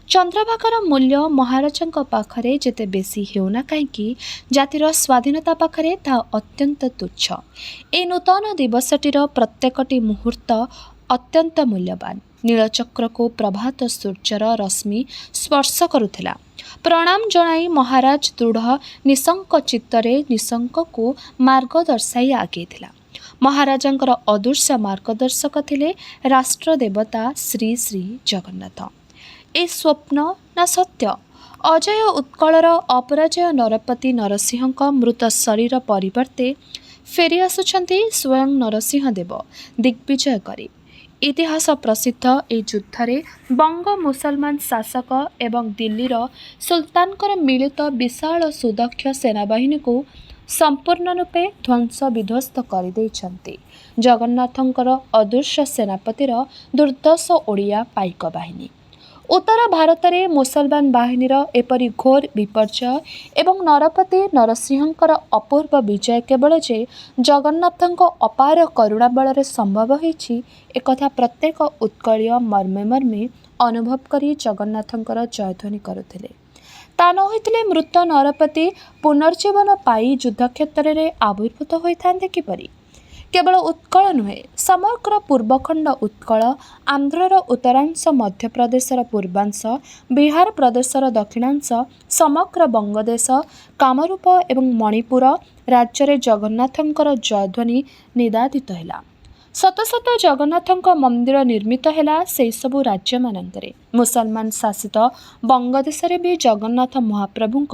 S1: ଚନ୍ଦ୍ରଭାଗାର ମୂଲ୍ୟ ମହାରାଜାଙ୍କ ପାଖରେ ଯେତେ ବେଶୀ ହେଉନା କାହିଁକି, ଜାତିର ସ୍ୱାଧୀନତା ପାଖରେ ତାହା ଅତ୍ୟନ୍ତ ତୁଚ୍ଛ। ଏ ନୂତନ ଦିବସଟିର ପ୍ରତ୍ୟେକଟି ମୁହୂର୍ତ୍ତ ଅତ୍ୟନ୍ତ ମୂଲ୍ୟବାନ। ନୀଳଚକ୍ରକୁ ପ୍ରଭାତ ସୂର୍ଯ୍ୟର ରଶ୍ମି ସ୍ପର୍ଶ କରୁଥିଲା। ପ୍ରଣାମ ଜଣାଇ ମହାରାଜ ଦୃଢ଼ ନିଶଙ୍କ ଚିତ୍ତରେ ନିଶଙ୍କକୁ ମାର୍ଗ ଦର୍ଶାଇ ଆଗେଇଥିଲା। ମହାରାଜାଙ୍କର ଅଦୃଶ୍ୟ ମାର୍ଗଦର୍ଶକ ଥିଲେ ରାଷ୍ଟ୍ର ଦେବତା ଶ୍ରୀ ଶ୍ରୀ ଜଗନ୍ନାଥ। ଏ ସ୍ୱପ୍ନ ନା ସତ୍ୟ? ଅଜୟ ଉତ୍କଳର ଅପରାଜୟ ନରପତି ନରସିଂହଙ୍କ ମୃତ ଶରୀର ପରିବର୍ତ୍ତେ ଫେରି ଆସୁଛନ୍ତି ସ୍ୱୟଂ ନରସିଂହ ଦେବ ଦିଗ୍ବିଜୟ କରି। ଇତିହାସ ପ୍ରସିଦ୍ଧ ଏହି ଯୁଦ୍ଧରେ ବଙ୍ଗ ମୁସଲମାନ ଶାସକ ଏବଂ ଦିଲ୍ଲୀର ସୁଲତାନଙ୍କର ମିଳିତ ବିଶାଳ ସୁଦକ୍ଷ ସେନାବାହିନୀକୁ ସମ୍ପୂର୍ଣ୍ଣ ରୂପେ ଧ୍ୱଂସ ବିଧ୍ୱସ୍ତ କରିଦେଇଛନ୍ତି ଜଗନ୍ନାଥଙ୍କର ଅଦୃଶ୍ୟ ସେନାପତିର ଦୁର୍ଦ୍ଦଶ ଓଡ଼ିଆ ପାଇକ ବାହିନୀ। ଉତ୍ତର ଭାରତରେ ମୁସଲମାନ ବାହିନୀର ଏପରି ଘୋର ବିପର୍ଯ୍ୟୟ ଏବଂ ନରପତି ନରସିଂହଙ୍କର ଅପୂର୍ବ ବିଜୟ କେବଳ ଯେ ଜଗନ୍ନାଥଙ୍କ ଅପାର କରୁଣା ବଳରେ ସମ୍ଭବ ହୋଇଛି, ଏକଥା ପ୍ରତ୍ୟେକ ଉତ୍କଳୀୟ ମର୍ମେ ମର୍ମେ ଅନୁଭବ କରି ଜଗନ୍ନାଥଙ୍କର ଜୟଧ୍ୱନି କରୁଥିଲେ। ତା ନ ହୋଇଥିଲେ ମୃତ ନରପତି ପୁନର୍ଜୀବନ ପାଇ ଯୁଦ୍ଧକ୍ଷେତ୍ରରେ ଆବିର୍ଭୂତ ହୋଇଥାନ୍ତେ କିପରି? କେବଳ ଉତ୍କଳ ନୁହେଁ, ସମଗ୍ର ପୂର୍ବଖଣ୍ଡ ଉତ୍କଳ, ଆନ୍ଧ୍ରର ଉତ୍ତରାଂଶ, ମଧ୍ୟପ୍ରଦେଶର ପୂର୍ବାଂଶ, ବିହାର ପ୍ରଦେଶର ଦକ୍ଷିଣାଂଶ, ସମଗ୍ର ବଙ୍ଗଦେଶ, କାମରୂପ ଏବଂ ମଣିପୁର ରାଜ୍ୟରେ ଜଗନ୍ନାଥଙ୍କର ଜୟଧ୍ୱନି ନିନାଦିତ ହେଲା। ଶତ ଶତ ଜଗନ୍ନାଥଙ୍କ ମନ୍ଦିର ନିର୍ମିତ ହେଲା ସେହିସବୁ ରାଜ୍ୟମାନଙ୍କରେ। ମୁସଲମାନ ଶାସିତ ବଙ୍ଗଦେଶରେ ବି ଜଗନ୍ନାଥ ମହାପ୍ରଭୁଙ୍କ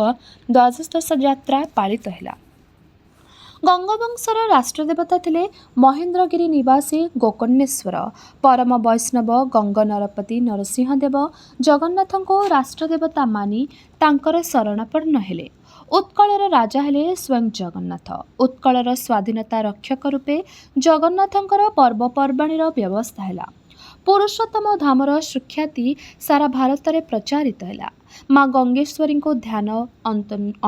S1: ଦ୍ୱାଦଶ ଯାତ୍ରା ପାଳିତ ହେଲା। ଗଙ୍ଗବଂଶର ରାଷ୍ଟ୍ରଦେବତା ଥିଲେ ମହେନ୍ଦ୍ରଗିରି ନିବାସୀ ଗୋକର୍ଣ୍ଣେଶ୍ୱର। ପରମ ବୈଷ୍ଣବ ଗଙ୍ଗ ନରପତି ନରସିଂହ ଦେବ ଜଗନ୍ନାଥଙ୍କୁ ରାଷ୍ଟ୍ରଦେବତା ମାନି ତାଙ୍କର ଶରଣାପନ୍ନ ହେଲେ। ଉତ୍କଳର ରାଜା ହେଲେ ସ୍ୱୟଂ ଜଗନ୍ନାଥ। ଉତ୍କଳର ସ୍ୱାଧୀନତା ରକ୍ଷକ ରୂପେ ଜଗନ୍ନାଥଙ୍କର ପର୍ବପର୍ବାଣୀର ବ୍ୟବସ୍ଥା ହେଲା। ପୁରୁଷୋତ୍ତମ ଧାମର ସୁଖ୍ୟାତି ସାରା ଭାରତରେ ପ୍ରଚାରିତ ହେଲା। ମା ଗଙ୍ଗେଶ୍ୱରୀଙ୍କୁ ଧ୍ୟାନ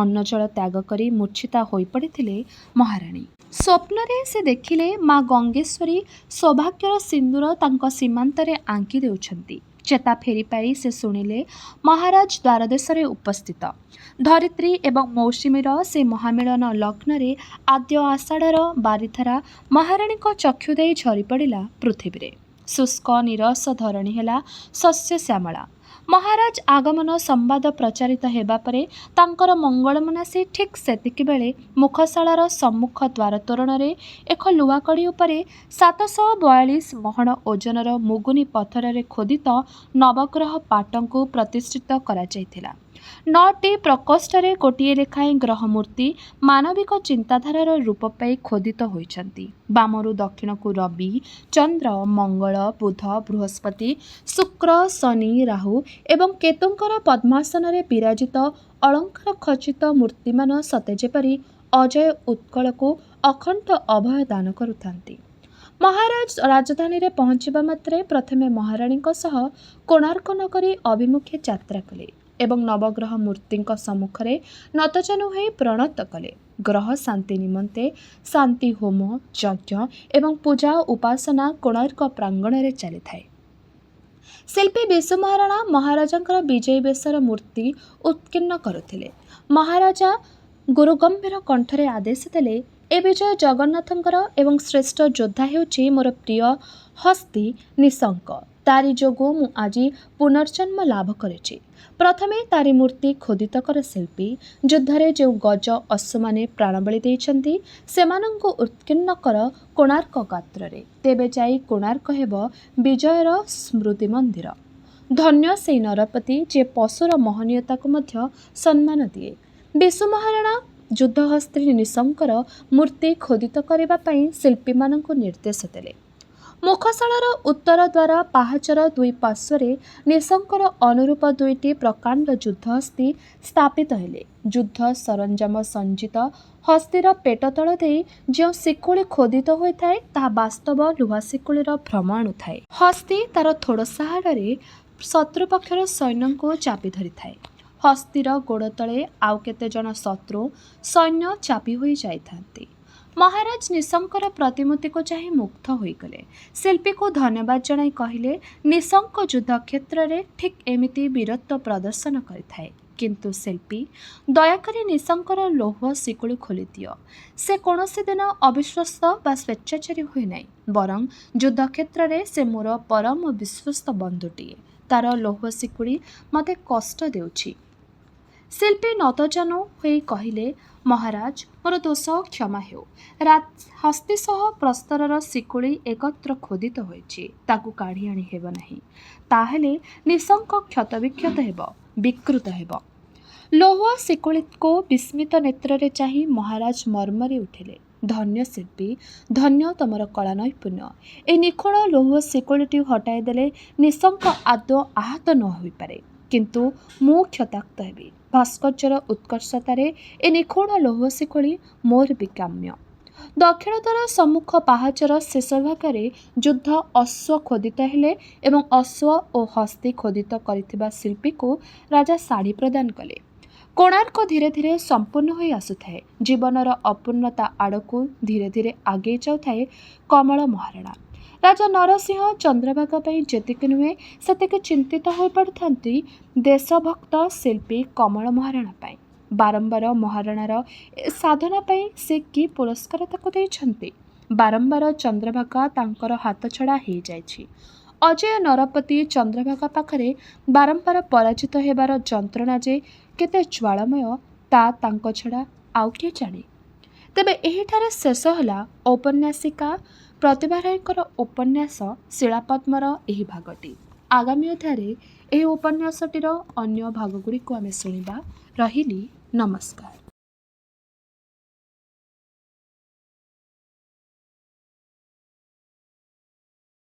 S1: ଅନ୍ନଜଳ ତ୍ୟାଗ କରି ମୂର୍ଚ୍ଛିତା ହୋଇପଡ଼ିଥିଲେ ମହାରାଣୀ। ସ୍ୱପ୍ନରେ ସେ ଦେଖିଲେ ମା ଗଙ୍ଗେଶ୍ୱରୀ ସୌଭାଗ୍ୟର ସିନ୍ଦୂର ତାଙ୍କ ସୀମାନ୍ତରେ ଆଙ୍କି ଦେଉଛନ୍ତି। ଚେତା ଫେରି ପାଇ ସେ ଶୁଣିଲେ ମହାରାଜ ଦ୍ୱାରଦେଶରେ ଉପସ୍ଥିତ। ଧରିତ୍ରୀ ଏବଂ ମୌସୁମୀର ସେ ମହାମିଳନ ଲଗ୍ନରେ ଆଦ୍ୟ ଆଷାଢ଼ର ବାରିଧାରା ମହାରାଣୀଙ୍କ ଚକ୍ଷୁ ଦେଇ ଝରିପଡ଼ିଲା ପୃଥିବୀରେ। ଶୁଷ୍କ ନିରସ ଧରଣୀ ହେଲା ଶସ୍ୟ ଶ୍ୟାମଳା। ମହାରାଜ ଆଗମନ ସମ୍ବାଦ ପ୍ରଚାରିତ ହେବା ପରେ ତାଙ୍କର ମଙ୍ଗଳ ମନାସୀ ଠିକ୍ ସେତିକିବେଳେ ମୁଖଶାଳାର ସମ୍ମୁଖ ଦ୍ୱାର ତୋରଣରେ ଏକ ଲୁହାକଡ଼ି ଉପରେ 742 ମହଣ ଓଜନର ମୁଗୁନି ପଥରରେ ଖୋଦିତ ନବଗ୍ରହ ପାଟଙ୍କୁ ପ୍ରତିଷ୍ଠିତ କରାଯାଇଥିଲା। 9ଟି ପ୍ରକୋଷ୍ଠରେ ଗୋଟିଏ ଲେଖାଏଁ ଗ୍ରହ ମୂର୍ତ୍ତି ମାନବିକ ଚିନ୍ତାଧାରାର ରୂପ ପାଇ ଖୋଦିତ ହୋଇଛନ୍ତି। ବାମରୁ ଦକ୍ଷିଣକୁ ରବି, ଚନ୍ଦ୍ର, ମଙ୍ଗଳ, ବୁଧ, ବୃହସ୍ପତି, ଶୁକ୍ର, ଶନି, ରାହୁ ଏବଂ କେତୁଙ୍କର ପଦ୍ମାସନରେ ବିରାଜିତ ଅଳଙ୍କାର ଖଚିତ ମୂର୍ତ୍ତିମାନ ସତେ ଯେପରି ଅଜୟ ଉତ୍କଳକୁ ଅଖଣ୍ଡ ଅଭୟ ଦାନ କରୁଥାନ୍ତି। ମହାରାଜ ରାଜଧାନୀରେ ପହଞ୍ଚିବା ମାତ୍ରେ ପ୍ରଥମେ ମହାରାଣୀଙ୍କ ସହ କୋଣାର୍କ ନଗରୀ ଅଭିମୁଖେ ଯାତ୍ରା କଲେ ଏବଂ ନବଗ୍ରହ ମୂର୍ତ୍ତିଙ୍କ ସମ୍ମୁଖରେ ନତଜାନୁ ହୋଇ ପ୍ରଣତ କଲେ। ଗ୍ରହ ଶାନ୍ତି ନିମନ୍ତେ ଶାନ୍ତି ହୋମ, ଯଜ୍ଞ ଏବଂ ପୂଜା ଉପାସନା କୋଣାର୍କ ପ୍ରାଙ୍ଗଣରେ ଚାଲିଥାଏ। ଶିଳ୍ପୀ ବିଶୁ ମହାରଣା ମହାରାଜାଙ୍କର ବିଜୟୀ ବେଶର ମୂର୍ତ୍ତି ଉତ୍କୀର୍ଣ୍ଣ କରୁଥିଲେ। ମହାରାଜା ଗୁରୁଗମ୍ଭୀର କଣ୍ଠରେ ଆଦେଶ ଦେଲେ, ଏ ବିଜୟ ଜଗନ୍ନାଥଙ୍କର ଏବଂ ଶ୍ରେଷ୍ଠ ଯୋଦ୍ଧା ହେଉଛି ମୋର ପ୍ରିୟ ହସ୍ତୀ ନିଶଙ୍କ। ତାରି ଯୋଗୁଁ ମୁଁ ଆଜି ପୁନର୍ଜନ୍ମ ଲାଭ କରିଛି। ପ୍ରଥମେ ତାରି ମୂର୍ତ୍ତି ଖୋଦିତ କର ଶିଳ୍ପୀ। ଯୁଦ୍ଧରେ ଯେଉଁ ଗଜ ଅଶ୍ୱମାନେ ପ୍ରାଣବଳି ଦେଇଛନ୍ତି ସେମାନଙ୍କୁ ଉତ୍କୀର୍ଣ୍ଣ କର କୋଣାର୍କ ଗାତ୍ରରେ। ତେବେ ଯାଇ କୋଣାର୍କ ହେବ ବିଜୟର ସ୍ମୃତି ମନ୍ଦିର। ଧନ୍ୟ ସେଇ ନରପତି ଯେ ପଶୁର ମହନୀୟତାକୁ ମଧ୍ୟ ସମ୍ମାନ ଦିଏ। ବିଶୁ ମହାରଣା ଯୁଦ୍ଧହସ୍ତ୍ରୀ ନିଶଙ୍କର ମୂର୍ତ୍ତି ଖୋଦିତ କରିବା ପାଇଁ ଶିଳ୍ପୀମାନଙ୍କୁ ନିର୍ଦ୍ଦେଶ ଦେଲେ। ମୁଖଶାଳାର ଉତ୍ତର ଦ୍ୱାର ପାହାଚର ଦୁଇ ପାର୍ଶ୍ୱରେ ନିଶଙ୍କର ଅନୁରୂପ 2ଟି ପ୍ରକାଣ୍ଡ ଯୁଦ୍ଧହସ୍ତୀ ସ୍ଥାପିତ ହେଲେ। ଯୁଦ୍ଧ ସରଞ୍ଜାମ ସଜ୍ଜିତ ହସ୍ତୀର ପେଟ ତଳ ଦେଇ ଯେଉଁ ଶିକୁଳି ଖୋଦିତ ହୋଇଥାଏ ତାହା ବାସ୍ତବ ଲୁହା ଶିକୁଳିର ଭ୍ରମ ଆଣୁଥାଏ। ହସ୍ତୀ ତାର ଥୋଡ଼ ସାହାଯ୍ୟରେ ଶତ୍ରୁପକ୍ଷର ସୈନ୍ୟଙ୍କୁ ଚାପି ଧରିଥାଏ। ହସ୍ତୀର ଗୋଡ଼ ତଳେ ଆଉ କେତେଜଣ ଶତ୍ରୁ ସୈନ୍ୟ ଚାପି ହୋଇ ଯାଇଥାନ୍ତି। ମହାରାଜ ନିଶଙ୍କର ପ୍ରତିମୂର୍ତ୍ତିକୁ ଚାହିଁ ମୁଗ୍ଧ ହୋଇଗଲେ। ଶିଳ୍ପୀକୁ ଧନ୍ୟବାଦ ଜଣାଇ କହିଲେ, ନିଶଙ୍କ ଯୁଦ୍ଧ କ୍ଷେତ୍ରରେ ଠିକ୍ ଏମିତି ବୀରତ୍ୱ ପ୍ରଦର୍ଶନ କରିଥାଏ। କିନ୍ତୁ ଶିଳ୍ପୀ, ଦୟାକରି ନିଶଙ୍କର ଲୌହ ଶିକୁଳି ଖୋଲିଦିଅ। ସେ କୌଣସି ଦିନ ଅବିଶ୍ୱସ୍ତ ବା ସ୍ୱେଚ୍ଛାଚାରୀ ହୁଏ ନାହିଁ। ବରଂ ଯୁଦ୍ଧକ୍ଷେତ୍ରରେ ସେ ମୋର ପରମ ବିଶ୍ୱସ୍ତ ବନ୍ଧୁଟିଏ। ତାର ଲୌହ ଶିକୁଳି ମୋତେ କଷ୍ଟ ଦେଉଛି। ଶିଳ୍ପୀ ନତଜାନୁ ହୋଇ କହିଲେ, ମହାରାଜ, ମୋର ଦୋଷ କ୍ଷମା ହେଉ। ହସ୍ତୀ ସହ ପ୍ରସ୍ତରର ଶିକୁଳି ଏକତ୍ର ଖୋଦିତ ହୋଇଛି, ତାକୁ କାଢ଼ି ଆଣି ହେବ ନାହିଁ। ତାହେଲେ ନିଶଙ୍କ କ୍ଷତବିକ୍ଷତ ହେବ, ବିକୃତ ହେବ। ଲୌହ ଶିକୁଳିକୁ ବିସ୍ମିତ ନେତ୍ରରେ ଚାହିଁ ମହାରାଜ ମର୍ମରି ଉଠିଲେ। ଧନ୍ୟ ଶିଳ୍ପୀ, ଧନ୍ୟ ତମର କଳା ନୈପୁଣ୍ୟ। ଏ ନିଖୁଣ ଲୌହ ଶିକୁଳିଟି ହଟାଇ ଦେଲେ ନିଶଙ୍କ ଆଦୌ ଆହତ ନ ହୋଇପାରେ, କିନ୍ତୁ ମୁଁ କ୍ଷତାକ୍ତ ହେବି। ଭାସ୍କର୍ଯ୍ୟର ଉତ୍କର୍ଷତାରେ ଏ ନିଖୁଣ ଲୌହ ଶିକୁଳି ମୋର ବି କାମ୍ୟ। ଦକ୍ଷିଣ ଦ୍ୱାର ସମ୍ମୁଖ ପାହାଚର ଶେଷ ଭାଗରେ ଯୁଦ୍ଧ ଅଶ୍ୱ ଖୋଦିତ ହେଲେ ଏବଂ ଅଶ୍ୱ ଓ ହସ୍ତୀ ଖୋଦିତ କରିଥିବା ଶିଳ୍ପୀକୁ ରାଜା ଶାଢ଼ୀ ପ୍ରଦାନ କଲେ। କୋଣାର୍କ ଧୀରେ ଧୀରେ ସମ୍ପୂର୍ଣ୍ଣ ହୋଇ ଆସୁଥାଏ। ଜୀବନର ଅପୂର୍ଣ୍ଣତା ଆଡ଼କୁ ଧୀରେ ଧୀରେ ଆଗେଇ ଯାଉଥାଏ କମଳ ମହାରଣା। ରାଜା ନରସିଂହ ଚନ୍ଦ୍ରଭାଗା ପାଇଁ ଯେତିକି ନୁହେଁ ସେତିକି ଚିନ୍ତିତ ହୋଇପଡ଼ିଥାନ୍ତି ଦେଶଭକ୍ତ ଶିଳ୍ପୀ କମଳ ମହାରଣା ପାଇଁ। ବାରମ୍ବାର ମହାରଣାର ଏ ସାଧନା ପାଇଁ ସେ କି ପୁରସ୍କାର ତାକୁ ଦେଇଛନ୍ତି। ବାରମ୍ବାର ଚନ୍ଦ୍ରଭାଗା ତାଙ୍କର ହାତଛଡ଼ା ହେଇଯାଇଛି। ଅଜୟ ନରପତି ଚନ୍ଦ୍ରଭାଗା ପାଖରେ ବାରମ୍ବାର ପରାଜିତ ହେବାର ଯନ୍ତ୍ରଣା ଯେ କେତେ ଜ୍ୱାଳାମୟ ତା ତାଙ୍କ ଛଡ଼ା ଆଉ କିଏ ଜାଣେ। ତେବେ ଏହିଠାରେ ଶେଷ ହେଲା ଔପନ୍ୟାସିକା ପ୍ରତିଭା ରାୟଙ୍କର ଉପନ୍ୟାସ ଶିଳାପଦ୍ମର ଏହି ଭାଗଟି। ଆଗାମୀ ଅଧ୍ୟାୟରେ ଏହି ଉପନ୍ୟାସଟିର ଅନ୍ୟ ଭାଗଗୁଡ଼ିକୁ ଆମେ ଶୁଣିବା। ରହିଲି, ନମସ୍କାର।